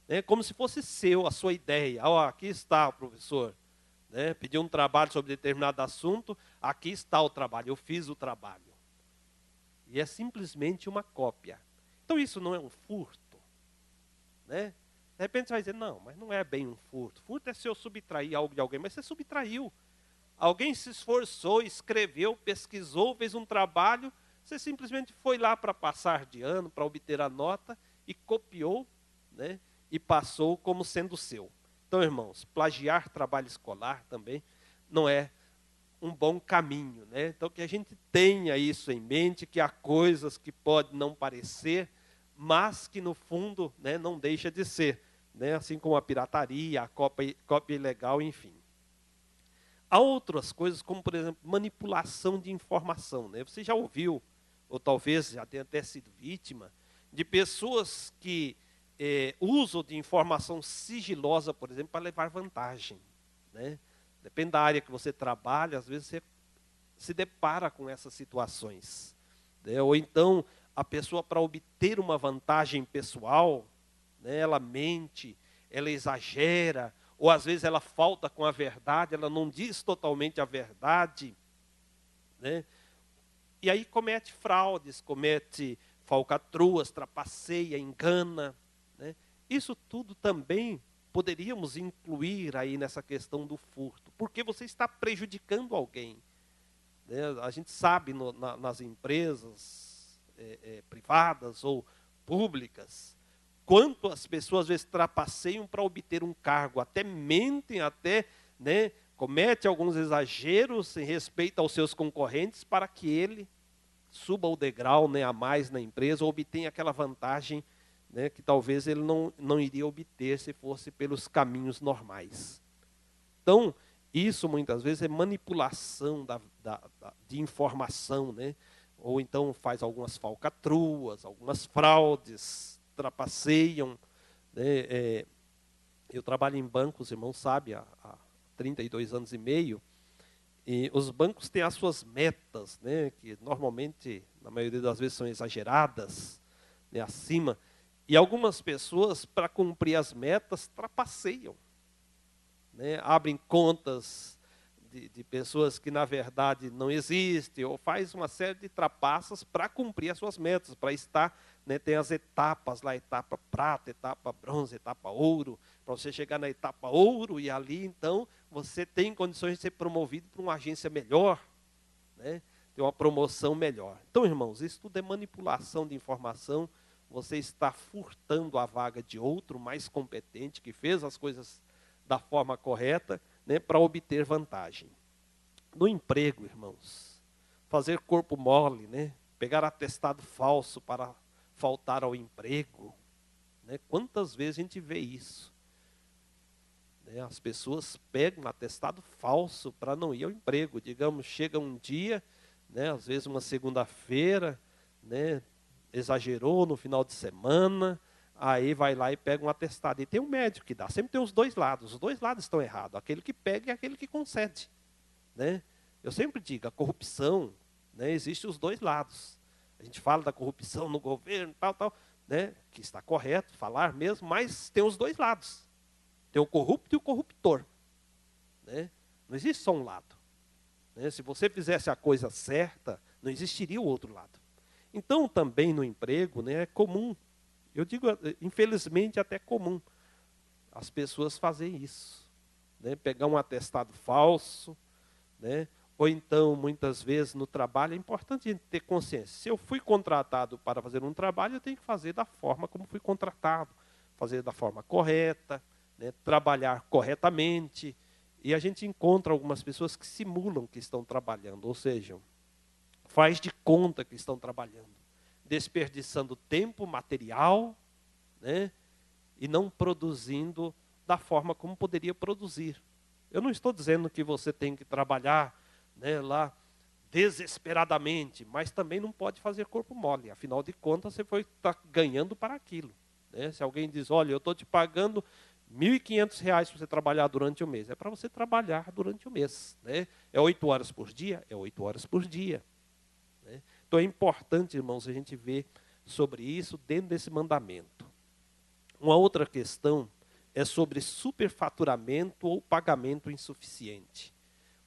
É como se fosse seu, a sua ideia. Aqui está, professor. Pediu um trabalho sobre determinado assunto, aqui está o trabalho, eu fiz o trabalho. E é simplesmente uma cópia. Então isso não é um furto. De repente você vai dizer, não, mas não é bem um furto. Furto é se eu subtrair algo de alguém, mas você subtraiu. Alguém se esforçou, escreveu, pesquisou, fez um trabalho, você simplesmente foi lá para passar de ano, para obter a nota, e copiou, e passou como sendo seu. Então, irmãos, plagiar trabalho escolar também não é um bom caminho. Então, que a gente tenha isso em mente, que há coisas que podem não parecer, mas que no fundo não deixa de ser. Assim como a pirataria, a cópia ilegal, enfim. Há outras coisas, como, por exemplo, manipulação de informação. Você já ouviu, ou talvez já tenha até sido vítima, de pessoas que uso de informação sigilosa, por exemplo, para levar vantagem. Depende da área que você trabalha, às vezes você se depara com essas situações. Ou então, a pessoa, para obter uma vantagem pessoal, ela mente, ela exagera, ou às vezes ela falta com a verdade, ela não diz totalmente a verdade. E aí comete fraudes, comete falcatruas, trapaceia, engana. Isso tudo também poderíamos incluir aí nessa questão do furto, porque você está prejudicando alguém. A gente sabe nas empresas privadas ou públicas, quanto as pessoas às vezes trapaceiam para obter um cargo, até mentem, até cometem alguns exageros em respeito aos seus concorrentes para que ele suba o degrau a mais na empresa ou obtenha aquela vantagem que talvez ele não iria obter se fosse pelos caminhos normais. Então, isso muitas vezes é manipulação de informação, ou então faz algumas falcatruas, algumas fraudes, trapaceiam. Eu trabalho em bancos, irmãos, sabe, há 32 anos e meio, e os bancos têm as suas metas, que normalmente, na maioria das vezes, são exageradas, acima. E algumas pessoas, para cumprir as metas, trapaceiam. Abrem contas de pessoas que, na verdade, não existem, ou faz uma série de trapaças para cumprir as suas metas, para estar, tem as etapas lá, etapa prata, etapa bronze, etapa ouro, para você chegar na etapa ouro, e ali, então, você tem condições de ser promovido para uma agência melhor, ter uma promoção melhor. Então, irmãos, isso tudo é manipulação de informação. Você está furtando a vaga de outro mais competente, que fez as coisas da forma correta, para obter vantagem. No emprego, irmãos, fazer corpo mole, pegar atestado falso para faltar ao emprego. Quantas vezes a gente vê isso? As pessoas pegam um atestado falso para não ir ao emprego. Digamos, chega um dia, às vezes uma segunda-feira, exagerou no final de semana, aí vai lá e pega um atestado. E tem um médico que dá, sempre tem os dois lados estão errados, aquele que pega e aquele que concede. Eu sempre digo, a corrupção, existe os dois lados. A gente fala da corrupção no governo, tal, que está correto falar mesmo, mas tem os dois lados. Tem o corrupto e o corruptor. Não existe só um lado. Se você fizesse a coisa certa, não existiria o outro lado. Então, também no emprego, é comum, eu digo, infelizmente, até comum, as pessoas fazerem isso. Pegar um atestado falso, ou então, muitas vezes, no trabalho, é importante a gente ter consciência. Se eu fui contratado para fazer um trabalho, eu tenho que fazer da forma como fui contratado, fazer da forma correta, trabalhar corretamente. E a gente encontra algumas pessoas que simulam que estão trabalhando, ou seja, faz de conta que estão trabalhando, desperdiçando tempo, material, e não produzindo da forma como poderia produzir. Eu não estou dizendo que você tem que trabalhar lá desesperadamente, mas também não pode fazer corpo mole. Afinal de contas, você está ganhando para aquilo. Se alguém diz, olha, eu estou te pagando R$1.500 para você trabalhar durante o mês. É para você trabalhar durante o mês. É 8 horas por dia? É 8 horas por dia. Então é importante, irmãos, a gente ver sobre isso dentro desse mandamento. Uma outra questão é sobre superfaturamento ou pagamento insuficiente.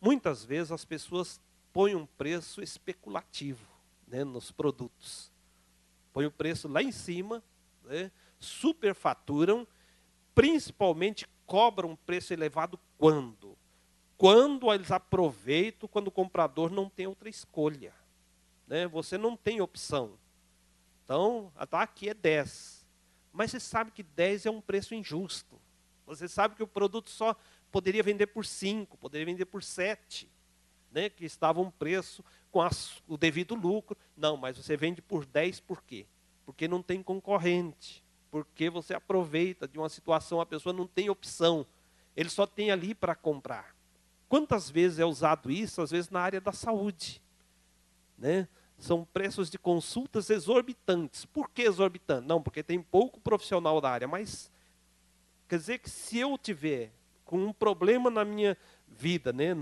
Muitas vezes as pessoas põem um preço especulativo, né, nos produtos. Põem o preço lá em cima, né, superfaturam, principalmente cobram um preço elevado quando? Quando eles aproveitam, quando o comprador não tem outra escolha. Né? Você não tem opção. Então, aqui é 10. Mas você sabe que 10 é um preço injusto. Você sabe que o produto só poderia vender por 5, poderia vender por 7. Né? Que estava um preço com o devido lucro. Não, mas você vende por 10 por quê? Porque não tem concorrente. Porque você aproveita de uma situação, a pessoa não tem opção. Ele só tem ali para comprar. Quantas vezes é usado isso? Às vezes na área da saúde. Né? São preços de consultas exorbitantes. Por que exorbitantes? Não, porque tem pouco profissional da área. Mas quer dizer que se eu tiver com um problema na minha vida, né,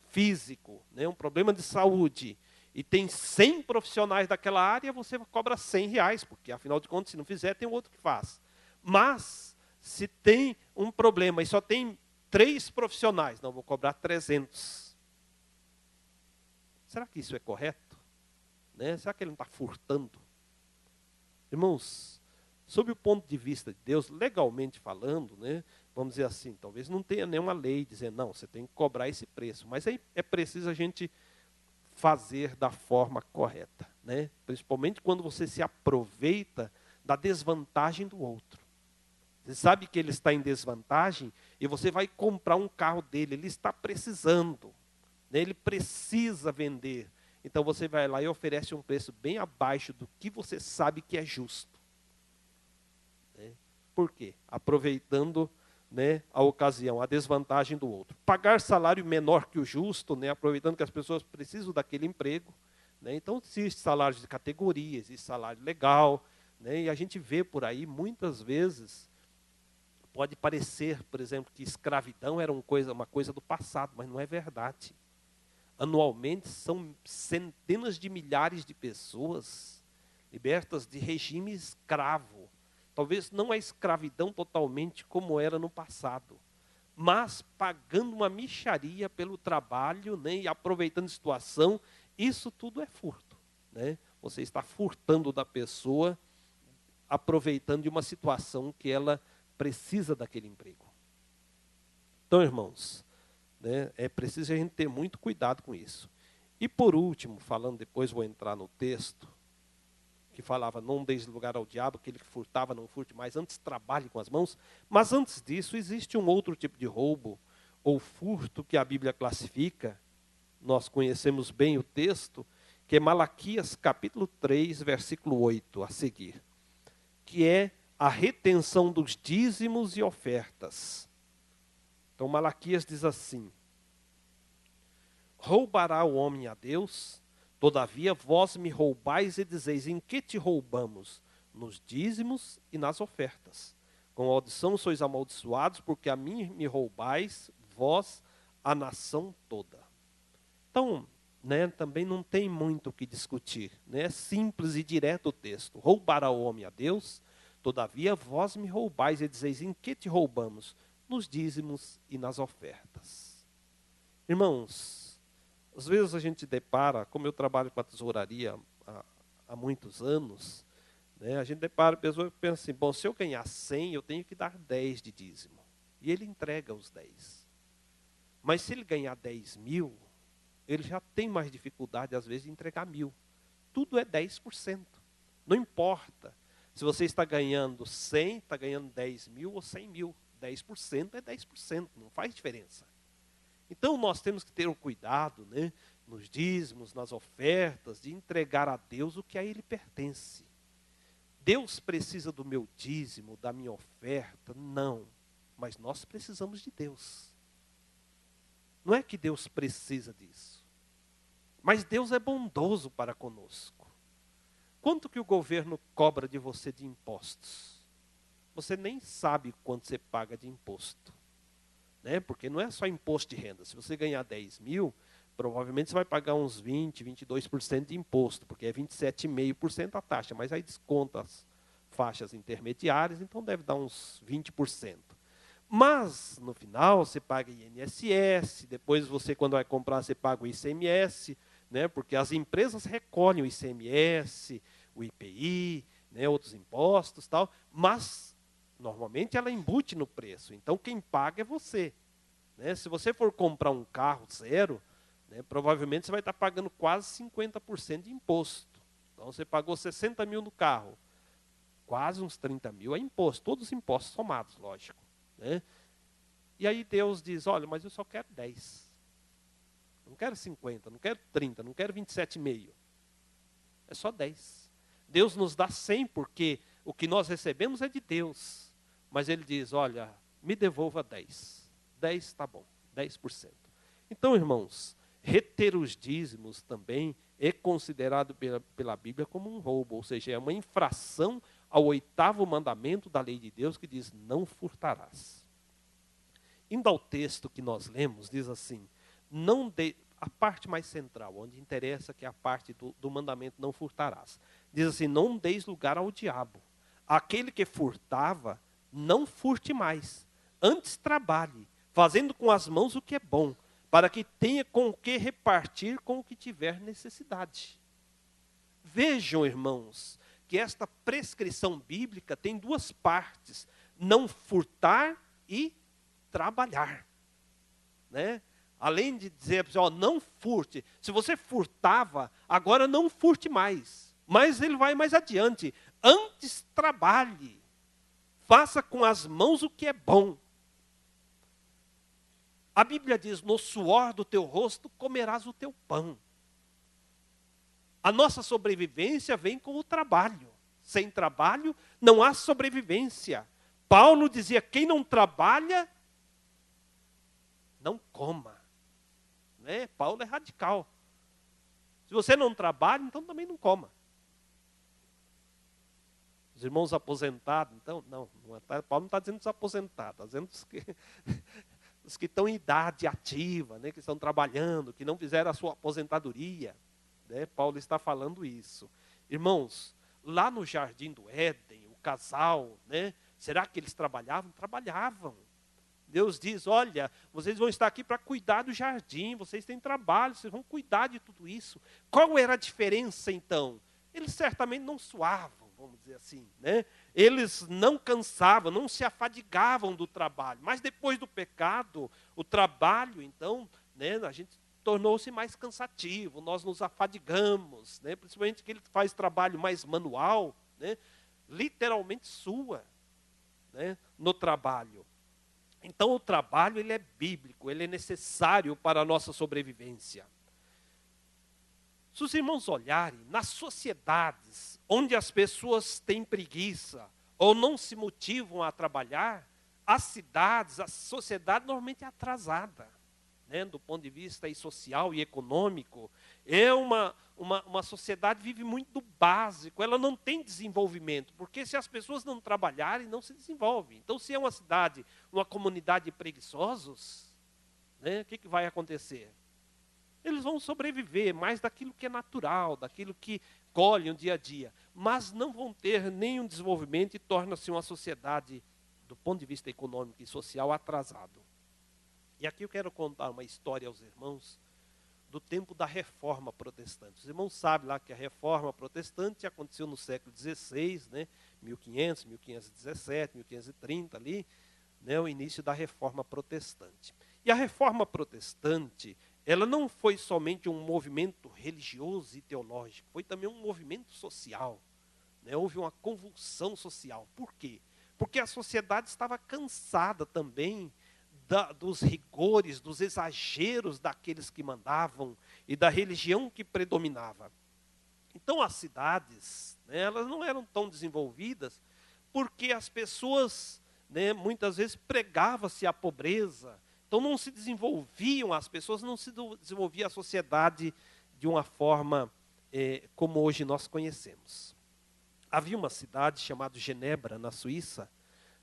físico, né, um problema de saúde, e tem 100 profissionais daquela área, você cobra R$100, porque afinal de contas, se não fizer, tem outro que faz. Mas, se tem um problema e só tem 3 profissionais, não, vou cobrar 300. Será que isso é correto? Né? Será que ele não está furtando? Irmãos, sob o ponto de vista de Deus, legalmente falando, né, vamos dizer assim, talvez não tenha nenhuma lei dizendo, não, você tem que cobrar esse preço. Mas aí é preciso a gente fazer da forma correta, né? Principalmente quando você se aproveita da desvantagem do outro. Você sabe que ele está em desvantagem e você vai comprar um carro dele, ele está precisando, né? Ele precisa vender. Então você vai lá e oferece um preço bem abaixo do que você sabe que é justo. Né? Por quê? Aproveitando, né, a ocasião, a desvantagem do outro. Pagar salário menor que o justo, né, aproveitando que as pessoas precisam daquele emprego. Né, então, existe salário de categoria, existe salário legal. Né, e a gente vê por aí, muitas vezes, pode parecer, por exemplo, que escravidão era uma coisa do passado, mas não é verdade. Anualmente, são centenas de milhares de pessoas libertas de regime escravo. Talvez não a escravidão totalmente como era no passado, mas pagando uma mixaria pelo trabalho, né, e aproveitando a situação, isso tudo é furto. Né? Você está furtando da pessoa, aproveitando de uma situação que ela precisa daquele emprego. Então, irmãos, né, é preciso a gente ter muito cuidado com isso. E por último, falando depois, vou entrar no texto, que falava, não deis lugar ao diabo, aquele que furtava, não furte mais, antes trabalhe com as mãos. Mas antes disso, existe um outro tipo de roubo, ou furto, que a Bíblia classifica, nós conhecemos bem o texto, que é Malaquias capítulo 3, versículo 8, a seguir, que é a retenção dos dízimos e ofertas. Então Malaquias diz assim, roubará o homem a Deus? Todavia, vós me roubais e dizeis, em que te roubamos? Nos dízimos e nas ofertas. Com audição sois amaldiçoados, porque a mim me roubais, vós, a nação toda. Então, né, também não tem muito o que discutir. Né? É simples e direto o texto. Roubará o homem a Deus? Todavia, vós me roubais e dizeis, em que te roubamos? Nos dízimos e nas ofertas. Irmãos, às vezes a gente depara, como eu trabalho com a tesouraria há muitos anos, né, a gente depara a pessoa que pensa assim, bom, se eu ganhar 100, eu tenho que dar 10 de dízimo. E ele entrega os 10. Mas se ele ganhar 10 mil, ele já tem mais dificuldade, às vezes, de entregar 1.000. Tudo é 10%. Não importa se você está ganhando 100, está ganhando 10 mil ou 100 mil. 10% é 10%, não faz diferença. Então, nós temos que ter o cuidado, né, nos dízimos, nas ofertas, de entregar a Deus o que a Ele pertence. Deus precisa do meu dízimo, da minha oferta? Não. Mas nós precisamos de Deus. Não é que Deus precisa disso. Mas Deus é bondoso para conosco. Quanto que o governo cobra de você de impostos? Você nem sabe quanto você paga de imposto. Né? Porque não é só imposto de renda. Se você ganhar 10 mil, provavelmente você vai pagar uns 20%, 22% de imposto, porque é 27,5% a taxa, mas aí desconta as faixas intermediárias, então deve dar uns 20%. Mas, no final, você paga INSS, depois você, quando vai comprar, você paga o ICMS, né, porque as empresas recolhem o ICMS, o IPI, né, outros impostos, tal, mas, normalmente, ela embute no preço. Então, quem paga é você. Né? Se você for comprar um carro zero, né, provavelmente você vai estar pagando quase 50% de imposto. Então, você pagou 60 mil no carro, quase uns 30 mil é imposto, todos os impostos somados, lógico. Né? E aí Deus diz, olha, mas eu só quero 10. Não quero 50, não quero 30, não quero 27,5. É só 10. Deus nos dá 100 porque o que nós recebemos é de Deus. Mas Ele diz, olha, me devolva 10. 10 está bom, 10%. Então, irmãos, reter os dízimos também é considerado pela Bíblia como um roubo, ou seja, é uma infração ao 8º mandamento da lei de Deus, que diz, não furtarás. Indo ao texto que nós lemos, diz assim, a parte mais central, onde interessa, que é a parte do mandamento, não furtarás. Diz assim, não deis lugar ao diabo. Aquele que furtava, não furte mais. Antes trabalhe, fazendo com as mãos o que é bom, para que tenha com o que repartir com o que tiver necessidade. Vejam, irmãos, que esta prescrição bíblica tem duas partes, não furtar e trabalhar. Né? Além de dizer, ó, não furte, se você furtava, agora não furte mais. Mas ele vai mais adiante, antes trabalhe, faça com as mãos o que é bom. A Bíblia diz, no suor do teu rosto comerás o teu pão. A nossa sobrevivência vem com o trabalho. Sem trabalho, não há sobrevivência. Paulo dizia, quem não trabalha, não coma. Né? Paulo é radical. Se você não trabalha, então também não coma. Os irmãos aposentados, então, Paulo não está dizendo os aposentados, está dizendo os que estão em idade ativa, né, que estão trabalhando, que não fizeram a sua aposentadoria. Né? Paulo está falando isso. Irmãos, lá no Jardim do Éden, o casal, né, será que eles trabalhavam? Trabalhavam. Deus diz, olha, vocês vão estar aqui para cuidar do jardim, vocês têm trabalho, vocês vão cuidar de tudo isso. Qual era a diferença, então? Eles certamente não suavam, vamos dizer assim, né? Eles não cansavam, não se afadigavam do trabalho. Mas depois do pecado, o trabalho, então, né, a gente tornou-se mais cansativo, nós nos afadigamos, né? Principalmente que ele faz trabalho mais manual, né? Literalmente sua, né, no trabalho. Então o trabalho ele é bíblico, ele é necessário para a nossa sobrevivência. Se os irmãos olharem, nas sociedades onde as pessoas têm preguiça ou não se motivam a trabalhar, as cidades, a sociedade normalmente é atrasada, né, do ponto de vista aí, social e econômico. É uma sociedade que vive muito do básico, ela não tem desenvolvimento, porque se as pessoas não trabalharem, não se desenvolvem. Então, se é uma cidade, uma comunidade de preguiçosos, né, o que vai acontecer? Eles vão sobreviver mais daquilo que é natural, daquilo que colhem o dia a dia, mas não vão ter nenhum desenvolvimento e torna-se uma sociedade, do ponto de vista econômico e social, atrasado. E aqui eu quero contar uma história aos irmãos do tempo da Reforma Protestante. Os irmãos sabem lá que a Reforma Protestante aconteceu no século XVI, né, 1500, 1517, 1530 ali, né, o início da Reforma Protestante. E a Reforma Protestante, ela não foi somente um movimento religioso e teológico, foi também um movimento social. Né? Houve uma convulsão social. Por quê? Porque a sociedade estava cansada também dos rigores, dos exageros daqueles que mandavam e da religião que predominava. Então as cidades, né, elas não eram tão desenvolvidas porque as pessoas, né, muitas vezes pregava-se a pobreza, então não se desenvolviam as pessoas, não se desenvolvia a sociedade de uma forma como hoje nós conhecemos. Havia uma cidade chamada Genebra, na Suíça,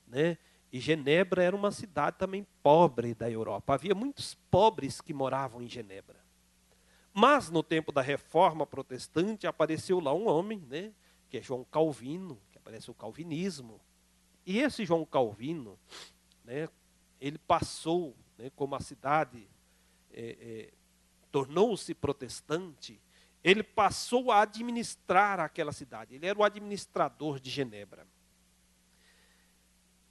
né? E Genebra era uma cidade também pobre da Europa. Havia muitos pobres que moravam em Genebra. Mas no tempo da Reforma Protestante apareceu lá um homem, né, que é João Calvino, que aparece o calvinismo. E esse João Calvino, né, ele passou, né, como a cidade tornou-se protestante, ele passou a administrar aquela cidade. Ele era o administrador de Genebra.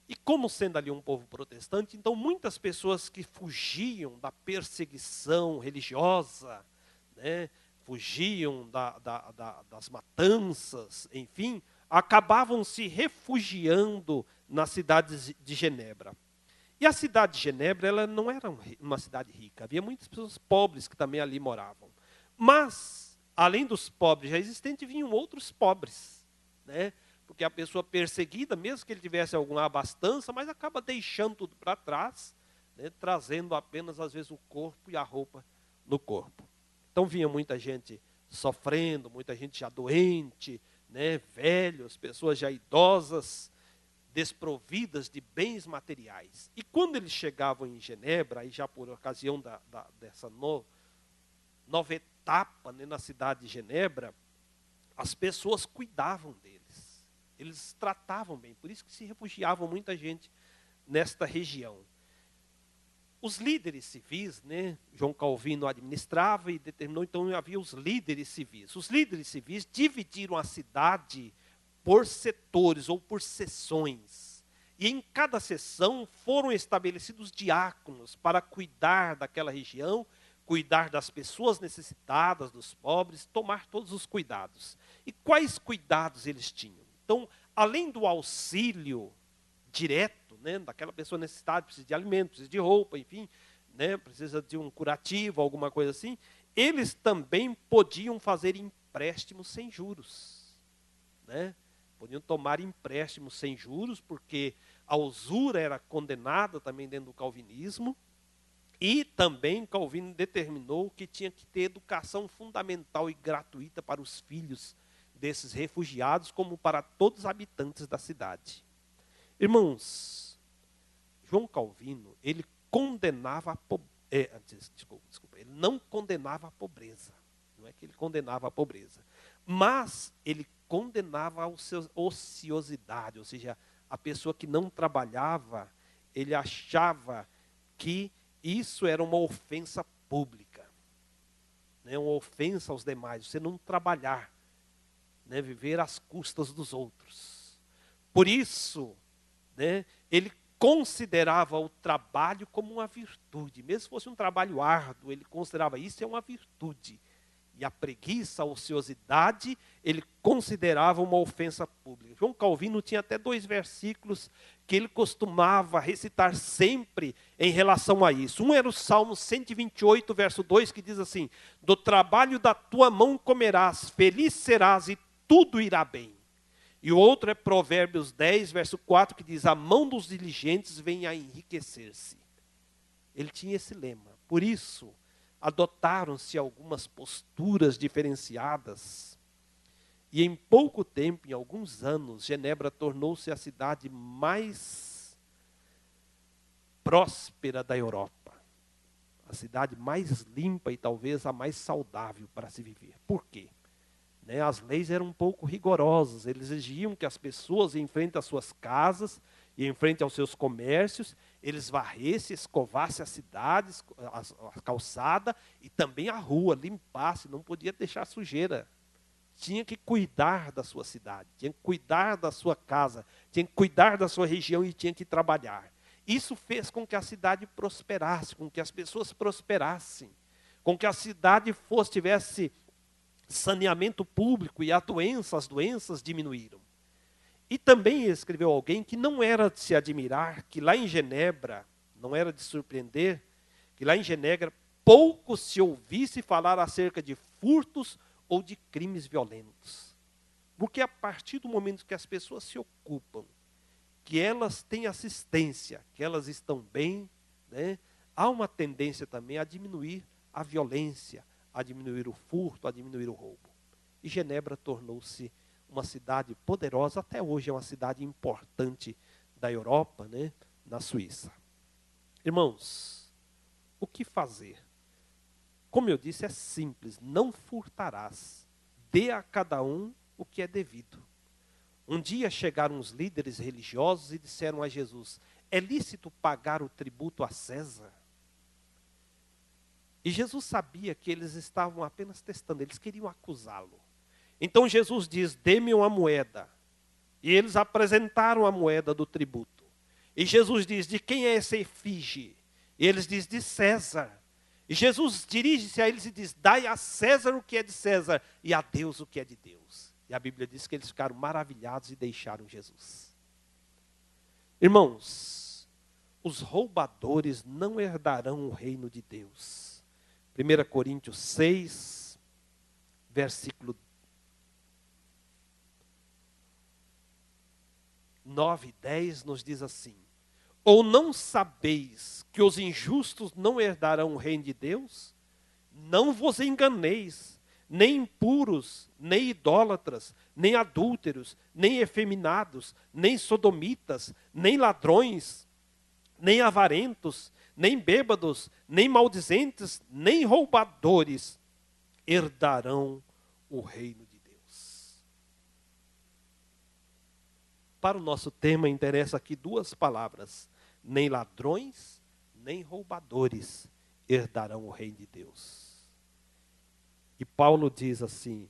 E como sendo ali um povo protestante, então muitas pessoas que fugiam da perseguição religiosa, né, fugiam das matanças, enfim, acabavam se refugiando nas cidades de Genebra. E a cidade de Genebra, ela não era uma cidade rica, havia muitas pessoas pobres que também ali moravam. Mas, além dos pobres já existentes, vinham outros pobres, né? Porque a pessoa perseguida, mesmo que ele tivesse alguma abastança, mas acaba deixando tudo para trás, né, trazendo apenas, às vezes, o corpo e a roupa no corpo. Então vinha muita gente sofrendo, muita gente já doente, né, velhos, pessoas já idosas, desprovidas de bens materiais. E quando eles chegavam em Genebra, aí já por ocasião dessa nova etapa, né, na cidade de Genebra, as pessoas cuidavam deles. Eles tratavam bem, por isso que se refugiavam muita gente nesta região. Os líderes civis, né, João Calvino administrava e determinou, então havia os líderes civis. Os líderes civis dividiram a cidade por setores ou por seções. E em cada seção foram estabelecidos diáconos para cuidar daquela região, cuidar das pessoas necessitadas, dos pobres, tomar todos os cuidados. E quais cuidados eles tinham? Então, além do auxílio direto, né, daquela pessoa necessitada, precisa de alimento, precisa de roupa, enfim, né, precisa de um curativo, alguma coisa assim, eles também podiam fazer empréstimos sem juros, né? Podiam tomar empréstimos sem juros, porque a usura era condenada também dentro do calvinismo, e também Calvino determinou que tinha que ter educação fundamental e gratuita para os filhos desses refugiados, como para todos os habitantes da cidade. Irmãos, João Calvino, ele condenava a desculpa, ele não condenava a pobreza. Não é que ele condenava a pobreza, mas ele condenava a ociosidade, ou seja, a pessoa que não trabalhava, ele achava que isso era uma ofensa pública, né, uma ofensa aos demais, você não trabalhar, né, viver às custas dos outros. Por isso, né, ele considerava o trabalho como uma virtude, mesmo se fosse um trabalho árduo, ele considerava isso é uma virtude. E a preguiça, a ociosidade, ele considerava uma ofensa pública. João Calvino tinha até 2 versículos que ele costumava recitar sempre em relação a isso. Um era o Salmo 128, verso 2, que diz assim: do trabalho da tua mão comerás, feliz serás e tudo irá bem. E o outro é Provérbios 10, verso 4, que diz: a mão dos diligentes vem a enriquecer-se. Ele tinha esse lema. Por isso, adotaram-se algumas posturas diferenciadas. E em pouco tempo, em alguns anos, Genebra tornou-se a cidade mais próspera da Europa. A cidade mais limpa e talvez a mais saudável para se viver. Por quê? Né, as leis eram um pouco rigorosas. Eles exigiam que as pessoas, em frente às suas casas e em frente aos seus comércios, eles varressem, escovassem as cidades, a calçada e também a rua, limpassem, não podia deixar sujeira. Tinha que cuidar da sua cidade, tinha que cuidar da sua casa, tinha que cuidar da sua região e tinha que trabalhar. Isso fez com que a cidade prosperasse, com que as pessoas prosperassem, com que a cidade tivesse saneamento público e as doenças diminuíram. E também escreveu alguém que não era de se admirar, que lá em Genebra, não era de surpreender, que lá em Genebra pouco se ouvisse falar acerca de furtos ou de crimes violentos. Porque a partir do momento que as pessoas se ocupam, que elas têm assistência, que elas estão bem, né, há uma tendência também a diminuir a violência, a diminuir o furto, a diminuir o roubo. E Genebra tornou-se uma cidade poderosa, até hoje é uma cidade importante da Europa, né, na Suíça. Irmãos, o que fazer? como eu disse, é simples: não furtarás, dê a cada um o que é devido. Um dia chegaram os líderes religiosos e disseram a Jesus: é lícito pagar o tributo a César? E Jesus sabia que eles estavam apenas testando, eles queriam acusá-lo. Então Jesus diz: dê-me uma moeda. E eles apresentaram a moeda do tributo. E Jesus diz: de quem é essa efígie? E eles dizem: de César. E Jesus dirige-se a eles e diz: dai a César o que é de César e a Deus o que é de Deus. E a Bíblia diz que eles ficaram maravilhados e deixaram Jesus. Irmãos, os roubadores não herdarão o reino de Deus. 1 Coríntios 6, versículo 9 e 10 nos diz assim: ou não sabeis que os injustos não herdarão o reino de Deus? Não vos enganeis, nem impuros, nem idólatras, nem adúlteros, nem efeminados, nem sodomitas, nem ladrões, nem avarentos, nem bêbados, nem maldizentes, nem roubadores herdarão o reino de Deus. Para o nosso tema interessa aqui duas palavras: nem ladrões, nem roubadores herdarão o reino de Deus. E Paulo diz assim: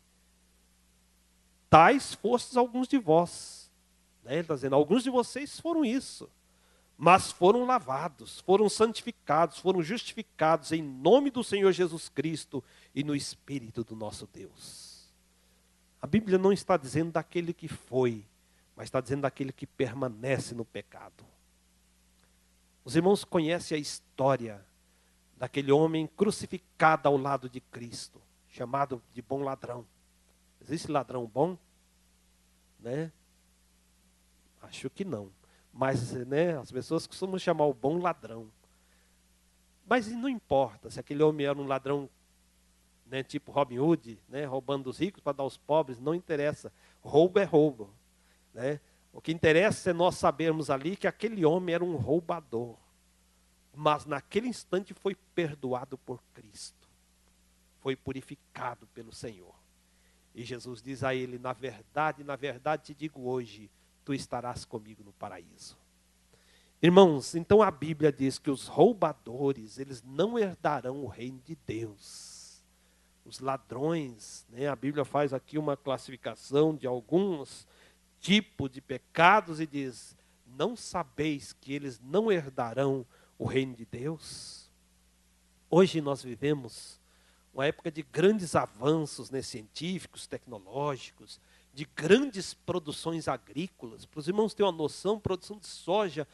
tais fostes alguns de vós. Ele está dizendo, alguns de vocês foram isso. Mas foram lavados, foram santificados, foram justificados em nome do Senhor Jesus Cristo e no Espírito do nosso Deus. A Bíblia não está dizendo daquele que foi, mas está dizendo daquele que permanece no pecado. Os irmãos conhecem a história daquele homem crucificado ao lado de Cristo, chamado de bom ladrão. Existe ladrão bom? Né? Acho que não. Mas as pessoas costumam chamar o bom ladrão. Mas não importa se aquele homem era um ladrão, tipo Robin Hood, roubando dos ricos para dar aos pobres, não interessa. Roubo é roubo. O que interessa é nós sabermos ali que aquele homem era um roubador. Mas naquele instante foi perdoado por Cristo. Foi purificado pelo Senhor. E Jesus diz a ele: na verdade te digo hoje, tu estarás comigo no paraíso. Irmãos, então a Bíblia diz que os roubadores, eles não herdarão o reino de Deus. Os ladrões, a Bíblia faz aqui uma classificação de alguns tipos de pecados e diz: não sabeis que eles não herdarão o reino de Deus? Hoje nós vivemos uma época de grandes avanços científicos, tecnológicos, de grandes produções agrícolas. Para os irmãos terem uma noção, produção de soja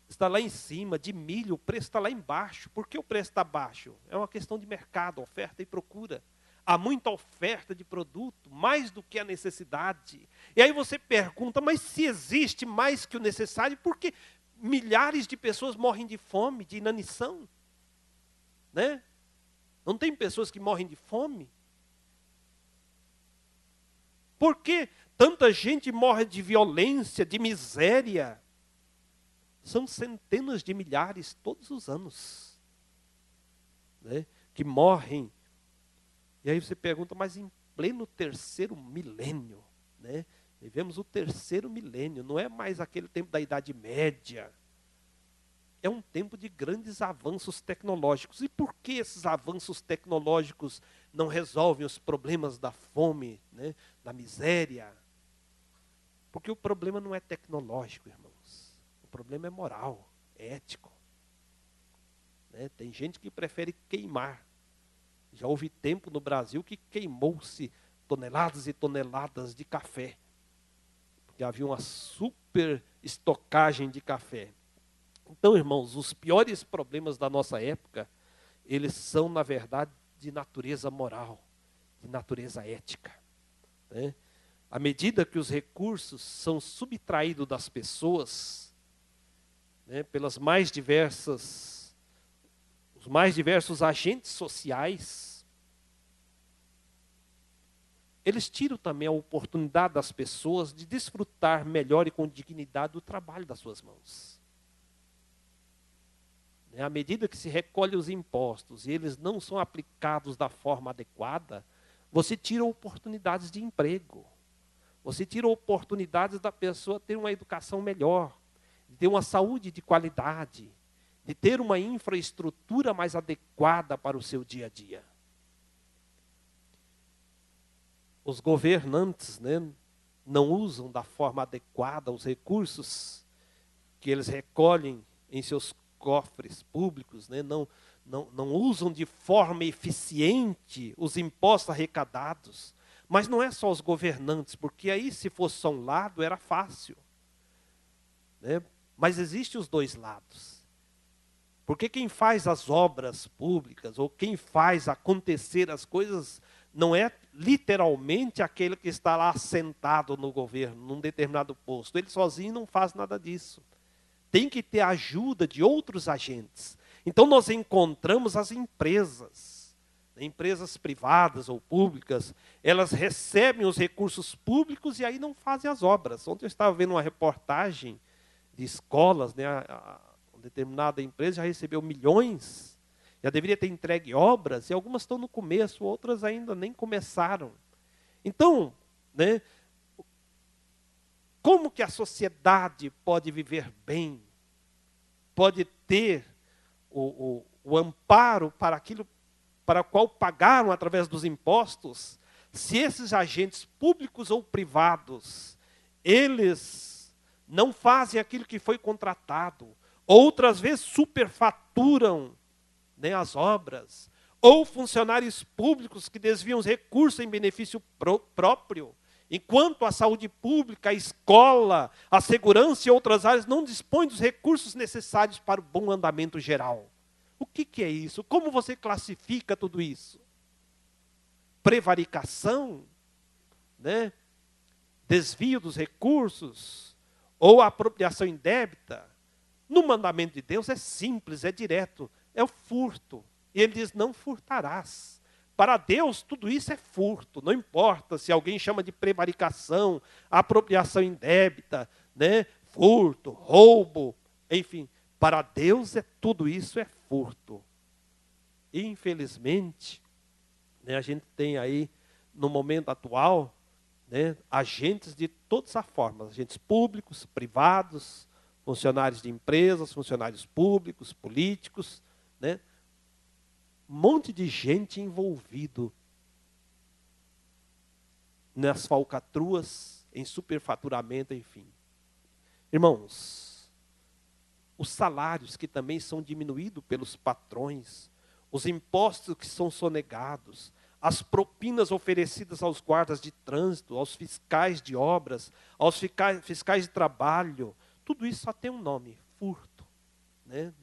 está lá em cima, de milho, o preço está lá embaixo. Por que o preço está baixo? É uma questão de mercado, oferta e procura. Há muita oferta de produto, mais do que a necessidade. E aí você pergunta, mas se existe mais que o necessário, por que milhares de pessoas morrem de fome, de inanição? Não tem pessoas que morrem de fome? Por que tanta gente morre de violência, de miséria? São centenas de milhares todos os anos, que morrem. E aí você pergunta, mas em pleno terceiro milênio, vivemos o terceiro milênio, não é mais aquele tempo da Idade Média. É um tempo de grandes avanços tecnológicos. E por que esses avanços tecnológicos não resolvem os problemas da fome, da miséria? Porque o problema não é tecnológico, irmãos. O problema é moral, é ético. Tem gente que prefere queimar. Já houve tempo no Brasil que queimou-se toneladas e toneladas de café. Porque havia uma super estocagem de café. Então, irmãos, os piores problemas da nossa época, eles são, na verdade, de natureza moral, de natureza ética. À medida que os recursos são subtraídos das pessoas, pelas mais diversas, os mais diversos agentes sociais, eles tiram também a oportunidade das pessoas de desfrutar melhor e com dignidade do trabalho das suas mãos. À medida que se recolhe os impostos e eles não são aplicados da forma adequada, você tira oportunidades de emprego. Você tira oportunidades da pessoa ter uma educação melhor, de ter uma saúde de qualidade, de ter uma infraestrutura mais adequada para o seu dia a dia. Os governantes, não usam da forma adequada os recursos que eles recolhem em seus cofres públicos, não usam de forma eficiente os impostos arrecadados. Mas não é só os governantes, porque aí se fosse só um lado era fácil. Mas existem os dois lados. Porque quem faz as obras públicas, ou quem faz acontecer as coisas, não é literalmente aquele que está lá sentado no governo, num determinado posto. Ele sozinho não faz nada disso. Tem que ter a ajuda de outros agentes. Então nós encontramos as empresas privadas ou públicas, elas recebem os recursos públicos e aí não fazem as obras. Ontem eu estava vendo uma reportagem de escolas, uma determinada empresa já recebeu milhões, já deveria ter entregue obras, e algumas estão no começo, outras ainda nem começaram. Então, como que a sociedade pode viver bem, pode ter o amparo para aquilo para o qual pagaram através dos impostos, se esses agentes públicos ou privados, eles não fazem aquilo que foi contratado, outras vezes superfaturam as obras, ou funcionários públicos que desviam os recursos em benefício próprio, enquanto a saúde pública, a escola, a segurança e outras áreas não dispõem dos recursos necessários para o bom andamento geral. O que é isso? Como você classifica tudo isso? Prevaricação? Desvio dos recursos? Ou apropriação indébita? No mandamento de Deus é simples, é direto, é o furto. E ele diz, não furtarás. Para Deus, tudo isso é furto. Não importa se alguém chama de prevaricação, apropriação indébita, furto, roubo, enfim. Para Deus, tudo isso é furto. E, infelizmente, a gente tem aí, no momento atual, agentes de todas as formas. Agentes públicos, privados, funcionários de empresas, funcionários públicos, políticos, um monte de gente envolvido nas falcatruas, em superfaturamento, enfim. Irmãos, os salários que também são diminuídos pelos patrões, os impostos que são sonegados, as propinas oferecidas aos guardas de trânsito, aos fiscais de obras, aos fiscais de trabalho, tudo isso só tem um nome, furto.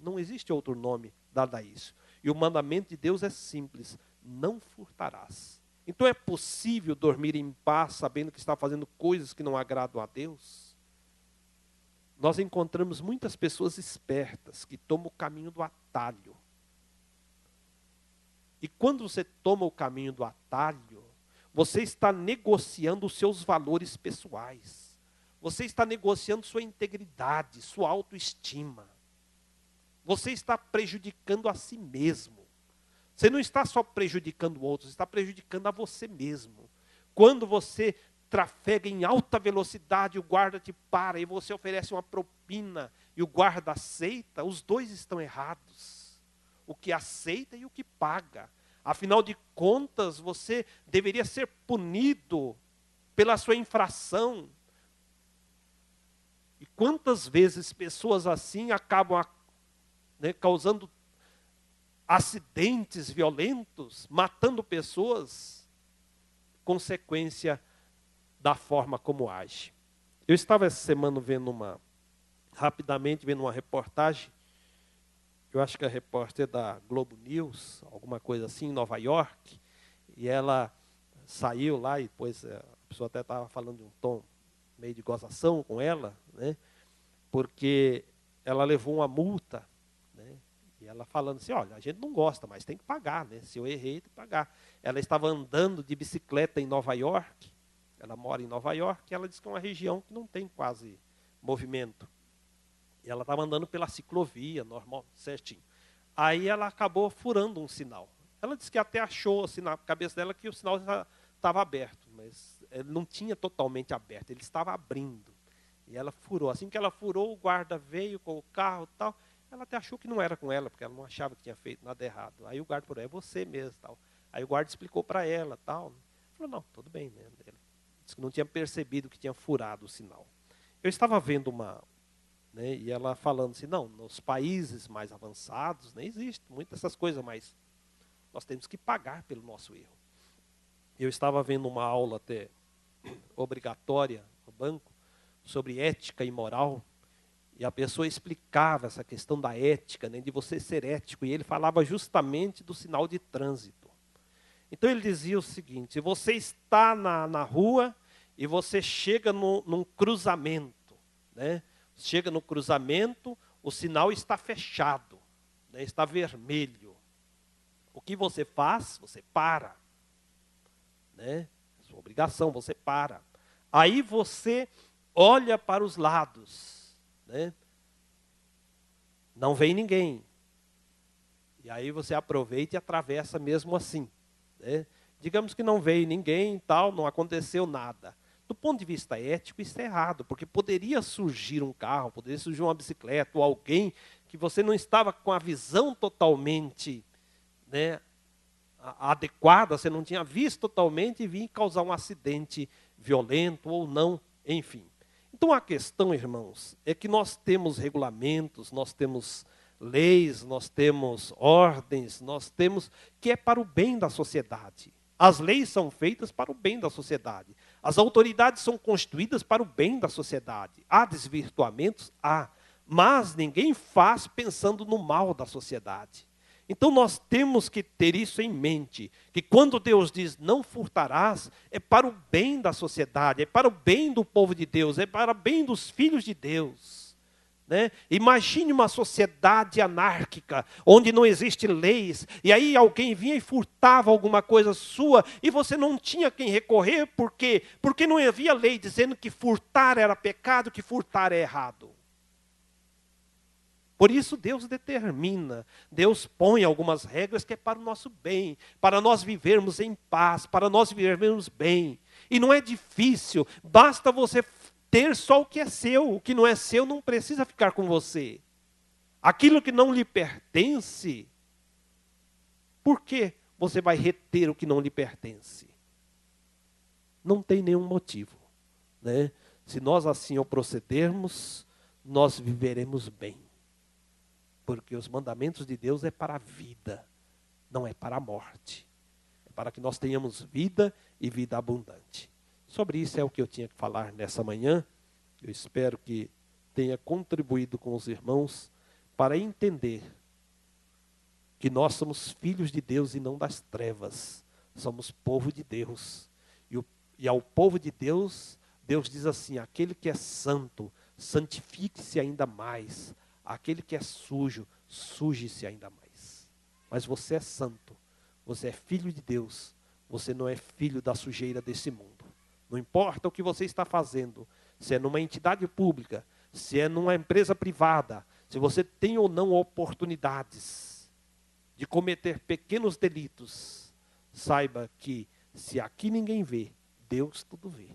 Não existe outro nome dado a isso. E o mandamento de Deus é simples, não furtarás. Então é possível dormir em paz sabendo que está fazendo coisas que não agradam a Deus? Nós encontramos muitas pessoas espertas que tomam o caminho do atalho. E quando você toma o caminho do atalho, você está negociando os seus valores pessoais. Você está negociando sua integridade, sua autoestima. Você está prejudicando a si mesmo. Você não está só prejudicando outros, você está prejudicando a você mesmo. Quando você trafega em alta velocidade, o guarda te para e você oferece uma propina e o guarda aceita, os dois estão errados. O que aceita e o que paga. Afinal de contas, você deveria ser punido pela sua infração. E quantas vezes pessoas assim acabam causando acidentes violentos, matando pessoas, consequência da forma como age. Eu estava essa semana rapidamente vendo uma reportagem, eu acho que a repórter da Globo News, alguma coisa assim, em Nova York, e ela saiu lá e depois a pessoa até estava falando de um tom meio de gozação com ela, porque ela levou uma multa, e ela falando assim, olha, a gente não gosta, mas tem que pagar, se eu errei, tem que pagar. Ela estava andando de bicicleta em Nova York, ela mora em Nova York, e ela disse que é uma região que não tem quase movimento. E ela estava andando pela ciclovia, normal, certinho. Aí ela acabou furando um sinal. Ela disse que até achou assim, na cabeça dela que o sinal estava aberto, mas ele não tinha totalmente aberto, ele estava abrindo. E ela furou. Assim que ela furou, o guarda veio com o carro e tal. Ela até achou que não era com ela, porque ela não achava que tinha feito nada errado. Aí o guarda falou, é você mesmo. Tal. Aí o guarda explicou para ela. Tal. Falou, não, tudo bem. Né? Ele disse que não tinha percebido que tinha furado o sinal. Eu estava vendo uma... Né, e ela falando assim, não, nos países mais avançados, nem existe muitas dessas coisas, mas nós temos que pagar pelo nosso erro. Eu estava vendo uma aula até obrigatória no banco, sobre ética e moral, e a pessoa explicava essa questão da ética, né, de você ser ético, e ele falava justamente do sinal de trânsito. Então ele dizia o seguinte, se você está na rua e você chega num cruzamento, né, chega no cruzamento, o sinal está fechado, né, está vermelho. O que você faz? Você para. Né? É sua obrigação, você para. Aí você olha para os lados. Né? Não vem ninguém. E aí você aproveita e atravessa mesmo assim. Né? Digamos que não veio ninguém, tal, não aconteceu nada. Do ponto de vista ético, isso é errado, porque poderia surgir um carro, poderia surgir uma bicicleta, ou alguém que você não estava com a visão totalmente, né, adequada, você não tinha visto totalmente e vir causar um acidente violento ou não, enfim. Então a questão, irmãos, é que nós temos regulamentos, nós temos leis, nós temos ordens, nós temos que é para o bem da sociedade. As leis são feitas para o bem da sociedade. As autoridades são constituídas para o bem da sociedade. Há desvirtuamentos? Há. Mas ninguém faz pensando no mal da sociedade. Então nós temos que ter isso em mente, que quando Deus diz não furtarás, é para o bem da sociedade, é para o bem do povo de Deus, é para o bem dos filhos de Deus. Né? Imagine uma sociedade anárquica, onde não existem leis, e aí alguém vinha e furtava alguma coisa sua, e você não tinha quem recorrer, por quê? Porque não havia lei dizendo que furtar era pecado, que furtar é errado. Por isso Deus determina, Deus põe algumas regras que é para o nosso bem, para nós vivermos em paz, para nós vivermos bem. E não é difícil, basta você ter só o que é seu, o que não é seu não precisa ficar com você. Aquilo que não lhe pertence, por que você vai reter o que não lhe pertence? Não tem nenhum motivo. Né? Se nós assim o procedermos, nós viveremos bem. Porque os mandamentos de Deus é para a vida, não é para a morte. É para que nós tenhamos vida e vida abundante. Sobre isso é o que eu tinha que falar nessa manhã. Eu espero que tenha contribuído com os irmãos para entender que nós somos filhos de Deus e não das trevas. Somos povo de Deus. E ao povo de Deus, Deus diz assim, aquele que é santo, santifique-se ainda mais. Aquele que é sujo, suje-se ainda mais. Mas você é santo, você é filho de Deus, você não é filho da sujeira desse mundo. Não importa o que você está fazendo, se é numa entidade pública, se é numa empresa privada, se você tem ou não oportunidades de cometer pequenos delitos, saiba que se aqui ninguém vê, Deus tudo vê.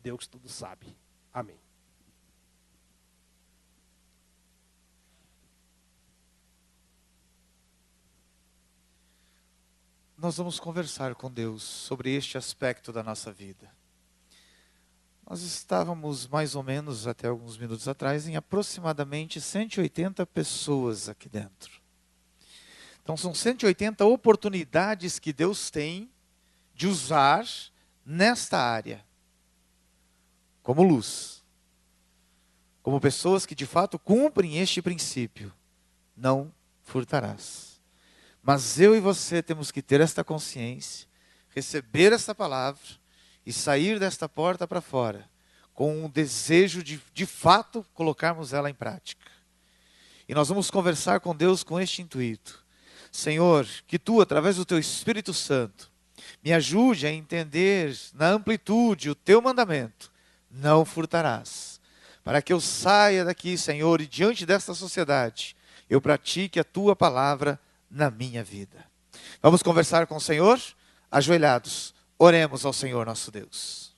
Deus tudo sabe. Amém. Nós vamos conversar com Deus sobre este aspecto da nossa vida. Nós estávamos mais ou menos, até alguns minutos atrás, em aproximadamente 180 pessoas aqui dentro. Então são 180 oportunidades que Deus tem de usar nesta área, como luz. Como pessoas que de fato cumprem este princípio. Não furtarás. Mas eu e você temos que ter esta consciência, receber esta palavra e sair desta porta para fora, com um desejo de fato colocarmos ela em prática. E nós vamos conversar com Deus com este intuito. Senhor, que Tu, através do Teu Espírito Santo, me ajude a entender na amplitude o Teu mandamento, não furtarás. Para que eu saia daqui, Senhor, e diante desta sociedade, eu pratique a tua palavra na minha vida. Vamos conversar com o Senhor? Ajoelhados, oremos ao Senhor nosso Deus.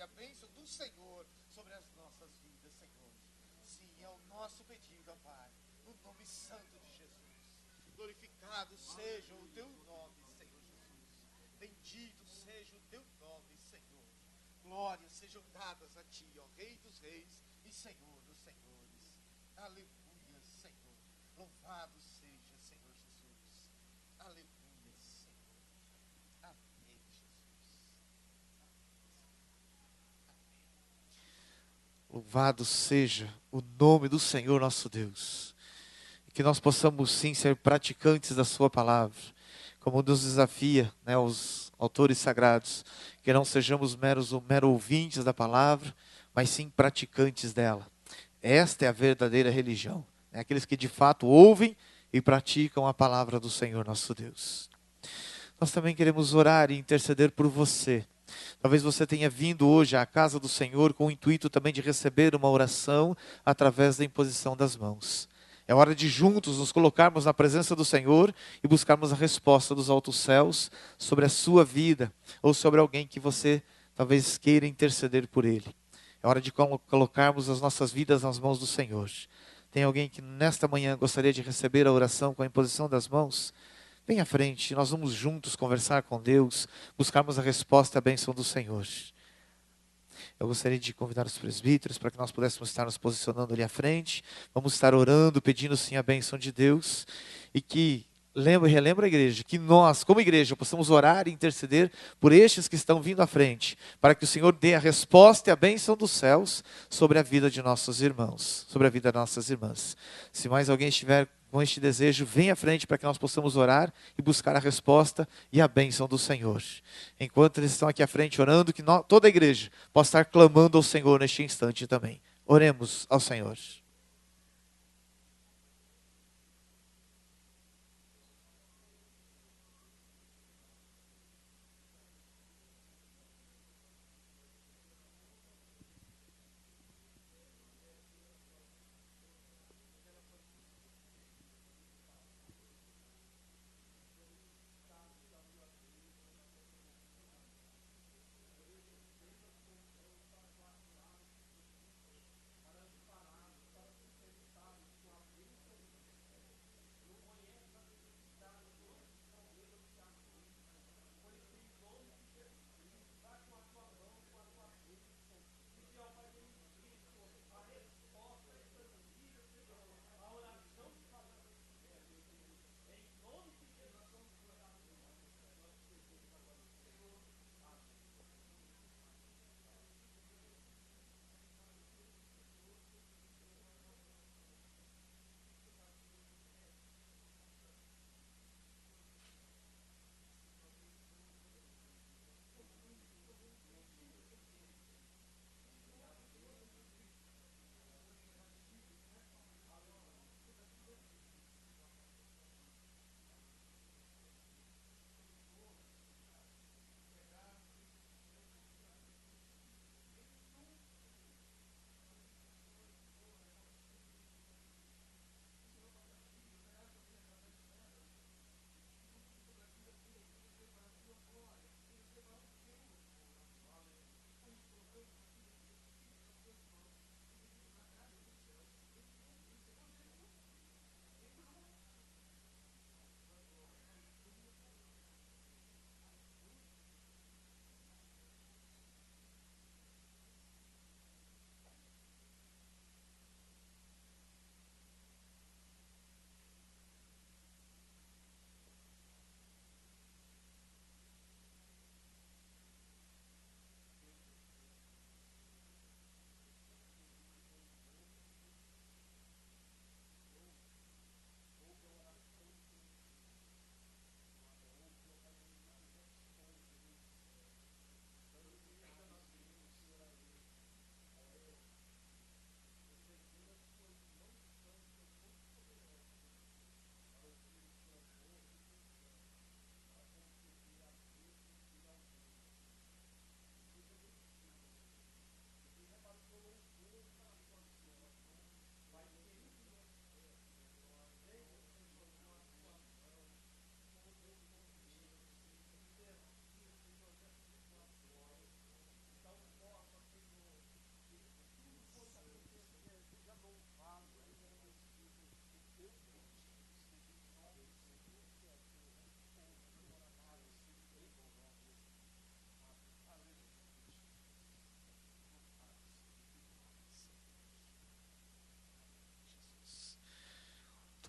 A bênção do Senhor sobre as nossas vidas, Senhor. Sim, é o nosso pedido, ó Pai, no nome santo de Jesus. Glorificado seja o teu nome, Senhor Jesus. Bendito seja o teu nome, Senhor. Glórias sejam dadas a ti, ó Rei dos Reis e Senhor dos Senhores. Aleluia, Senhor. Louvado seja, Senhor Jesus. Aleluia, Senhor. Amém, Jesus. Louvado seja o nome do Senhor nosso Deus. Que nós possamos sim ser praticantes da sua palavra. Como nos desafia, né, os autores sagrados. Que não sejamos meros ouvintes da palavra, mas sim praticantes dela. Esta é a verdadeira religião. Né? Aqueles que de fato ouvem e praticam a palavra do Senhor nosso Deus. Nós também queremos orar e interceder por você. Talvez você tenha vindo hoje à casa do Senhor com o intuito também de receber uma oração através da imposição das mãos. É hora de juntos nos colocarmos na presença do Senhor e buscarmos a resposta dos altos céus sobre a sua vida ou sobre alguém que você talvez queira interceder por ele. É hora de colocarmos as nossas vidas nas mãos do Senhor. Tem alguém que nesta manhã gostaria de receber a oração com a imposição das mãos? Vem à frente, nós vamos juntos conversar com Deus, buscarmos a resposta e a bênção do Senhor. Eu gostaria de convidar os presbíteros para que nós pudéssemos estar nos posicionando ali à frente. Vamos estar orando, pedindo sim a bênção de Deus. E que, relembra a igreja, que nós, como igreja, possamos orar e interceder por estes que estão vindo à frente, para que o Senhor dê a resposta e a bênção dos céus sobre a vida de nossos irmãos, sobre a vida das nossas irmãs. Se mais alguém estiver com este desejo, vem à frente para que nós possamos orar e buscar a resposta e a bênção do Senhor. Enquanto eles estão aqui à frente orando, que toda a igreja possa estar clamando ao Senhor neste instante também. Oremos ao Senhor.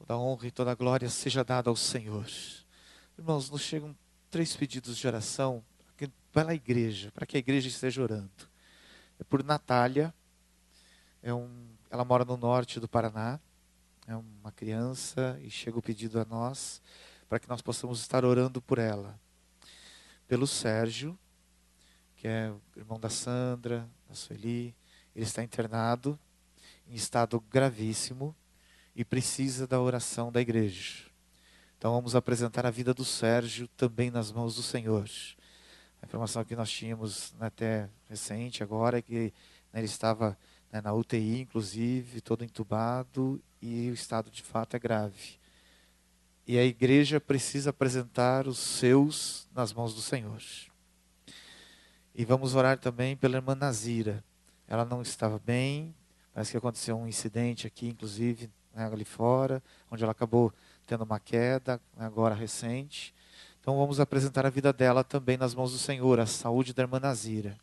Toda honra e toda glória seja dada ao Senhor. Irmãos, nos chegam 3 pedidos de oração pela igreja, para que a igreja esteja orando. É por Natália, ela mora no norte do Paraná, é uma criança e chega o pedido a nós, para que nós possamos estar orando por ela. Pelo Sérgio, que é o irmão da Sandra, da Sueli, ele está internado, em estado gravíssimo, e precisa da oração da igreja. Então vamos apresentar a vida do Sérgio também nas mãos do Senhor. A informação que nós tínhamos até recente agora é que ele estava na UTI, inclusive, todo entubado, e o estado de fato é grave. E a igreja precisa apresentar os seus nas mãos do Senhor. E vamos orar também pela irmã Nazira. Ela não estava bem, parece que aconteceu um incidente aqui, inclusive, ali fora, onde ela acabou tendo uma queda, agora recente. Então vamos apresentar a vida dela também nas mãos do Senhor, a saúde da irmã Nazira.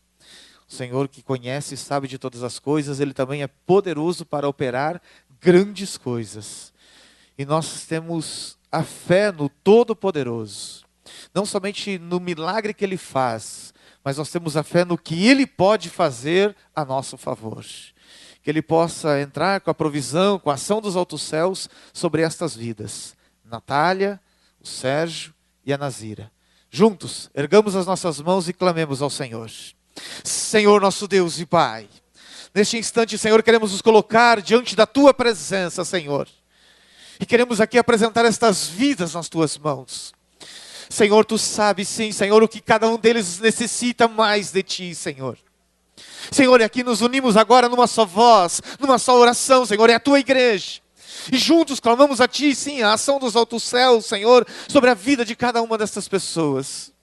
O Senhor que conhece e sabe de todas as coisas, Ele também é poderoso para operar grandes coisas. E nós temos a fé no Todo-Poderoso. Não somente no milagre que Ele faz, mas nós temos a fé no que Ele pode fazer a nosso favor. Que Ele possa entrar com a provisão, com a ação dos altos céus sobre estas vidas. Natália, o Sérgio e a Nazira. Juntos, ergamos as nossas mãos e clamemos ao Senhor. Senhor nosso Deus e Pai, neste instante, Senhor, queremos nos colocar diante da Tua presença, Senhor. E queremos aqui apresentar estas vidas nas Tuas mãos. Senhor, Tu sabes sim, Senhor, o que cada um deles necessita mais de Ti, Senhor. Senhor, e aqui nos unimos agora numa só voz, numa só oração, Senhor, é a Tua igreja. E juntos clamamos a Ti, sim, a ação dos altos céus, Senhor, sobre a vida de cada uma dessas pessoas.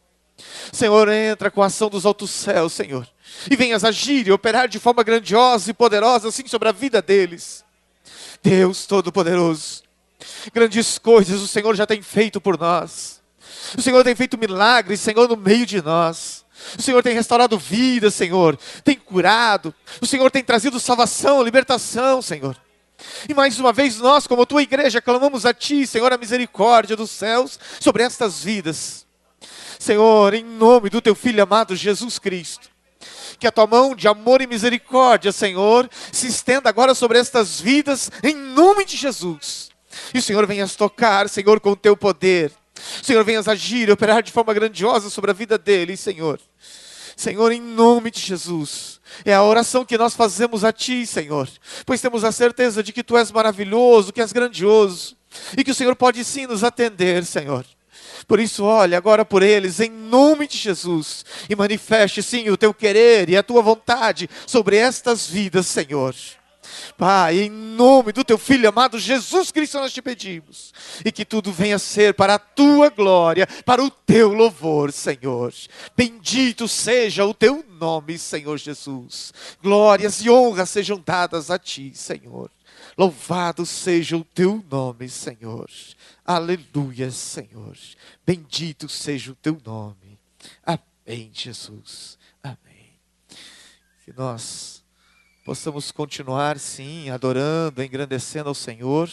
Senhor, entra com a ação dos altos céus, Senhor, e venhas agir e operar de forma grandiosa e poderosa, assim, sobre a vida deles. Deus Todo-Poderoso, grandes coisas o Senhor já tem feito por nós. O Senhor tem feito milagres, Senhor, no meio de nós. O Senhor tem restaurado vidas, Senhor, tem curado. O Senhor tem trazido salvação, libertação, Senhor. E mais uma vez nós, como Tua igreja, clamamos a Ti, Senhor, a misericórdia dos céus sobre estas vidas. Senhor, em nome do Teu Filho amado Jesus Cristo, que a Tua mão de amor e misericórdia, Senhor, se estenda agora sobre estas vidas, em nome de Jesus. E o Senhor venha tocar, Senhor, com o Teu poder. O Senhor venha agir e operar de forma grandiosa sobre a vida deles, Senhor. Senhor, em nome de Jesus, é a oração que nós fazemos a Ti, Senhor, pois temos a certeza de que Tu és maravilhoso, que és grandioso, e que o Senhor pode sim nos atender, Senhor. Por isso, olha agora por eles, em nome de Jesus, e manifeste sim o Teu querer e a Tua vontade sobre estas vidas, Senhor. Pai, em nome do Teu Filho amado Jesus Cristo nós Te pedimos, e que tudo venha a ser para a Tua glória, para o Teu louvor, Senhor. Bendito seja o Teu nome, Senhor Jesus. Glórias e honras sejam dadas a Ti, Senhor. Louvado seja o Teu nome, Senhor. Aleluia, Senhor. Bendito seja o Teu nome. Amém, Jesus. Amém. Que nós possamos continuar, sim, adorando, engrandecendo ao Senhor,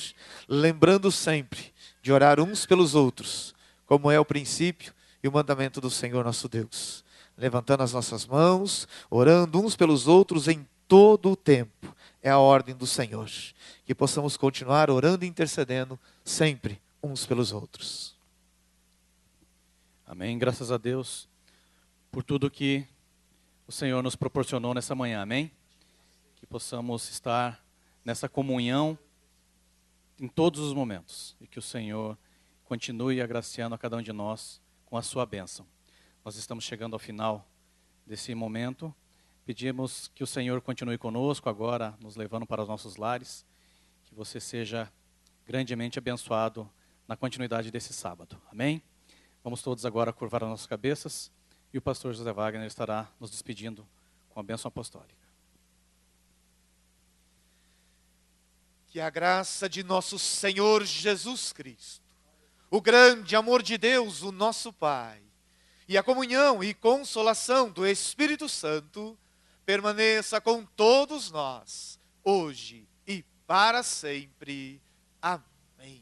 lembrando sempre de orar uns pelos outros, como é o princípio e o mandamento do Senhor nosso Deus. Levantando as nossas mãos, orando uns pelos outros em todo o tempo. É a ordem do Senhor. Que possamos continuar orando e intercedendo sempre uns pelos outros. Amém. Graças a Deus por tudo que o Senhor nos proporcionou nessa manhã. Amém. Que possamos estar nessa comunhão em todos os momentos. E que o Senhor continue agraciando a cada um de nós com a sua bênção. Nós estamos chegando ao final desse momento. Pedimos que o Senhor continue conosco agora, nos levando para os nossos lares. Que você seja grandemente abençoado na continuidade desse sábado. Amém? Vamos todos agora curvar as nossas cabeças. E o pastor José Wagner estará nos despedindo com a bênção apostólica. Que a graça de nosso Senhor Jesus Cristo, o grande amor de Deus, o nosso Pai, e a comunhão e consolação do Espírito Santo, permaneça com todos nós, hoje e para sempre. Amém. Amém.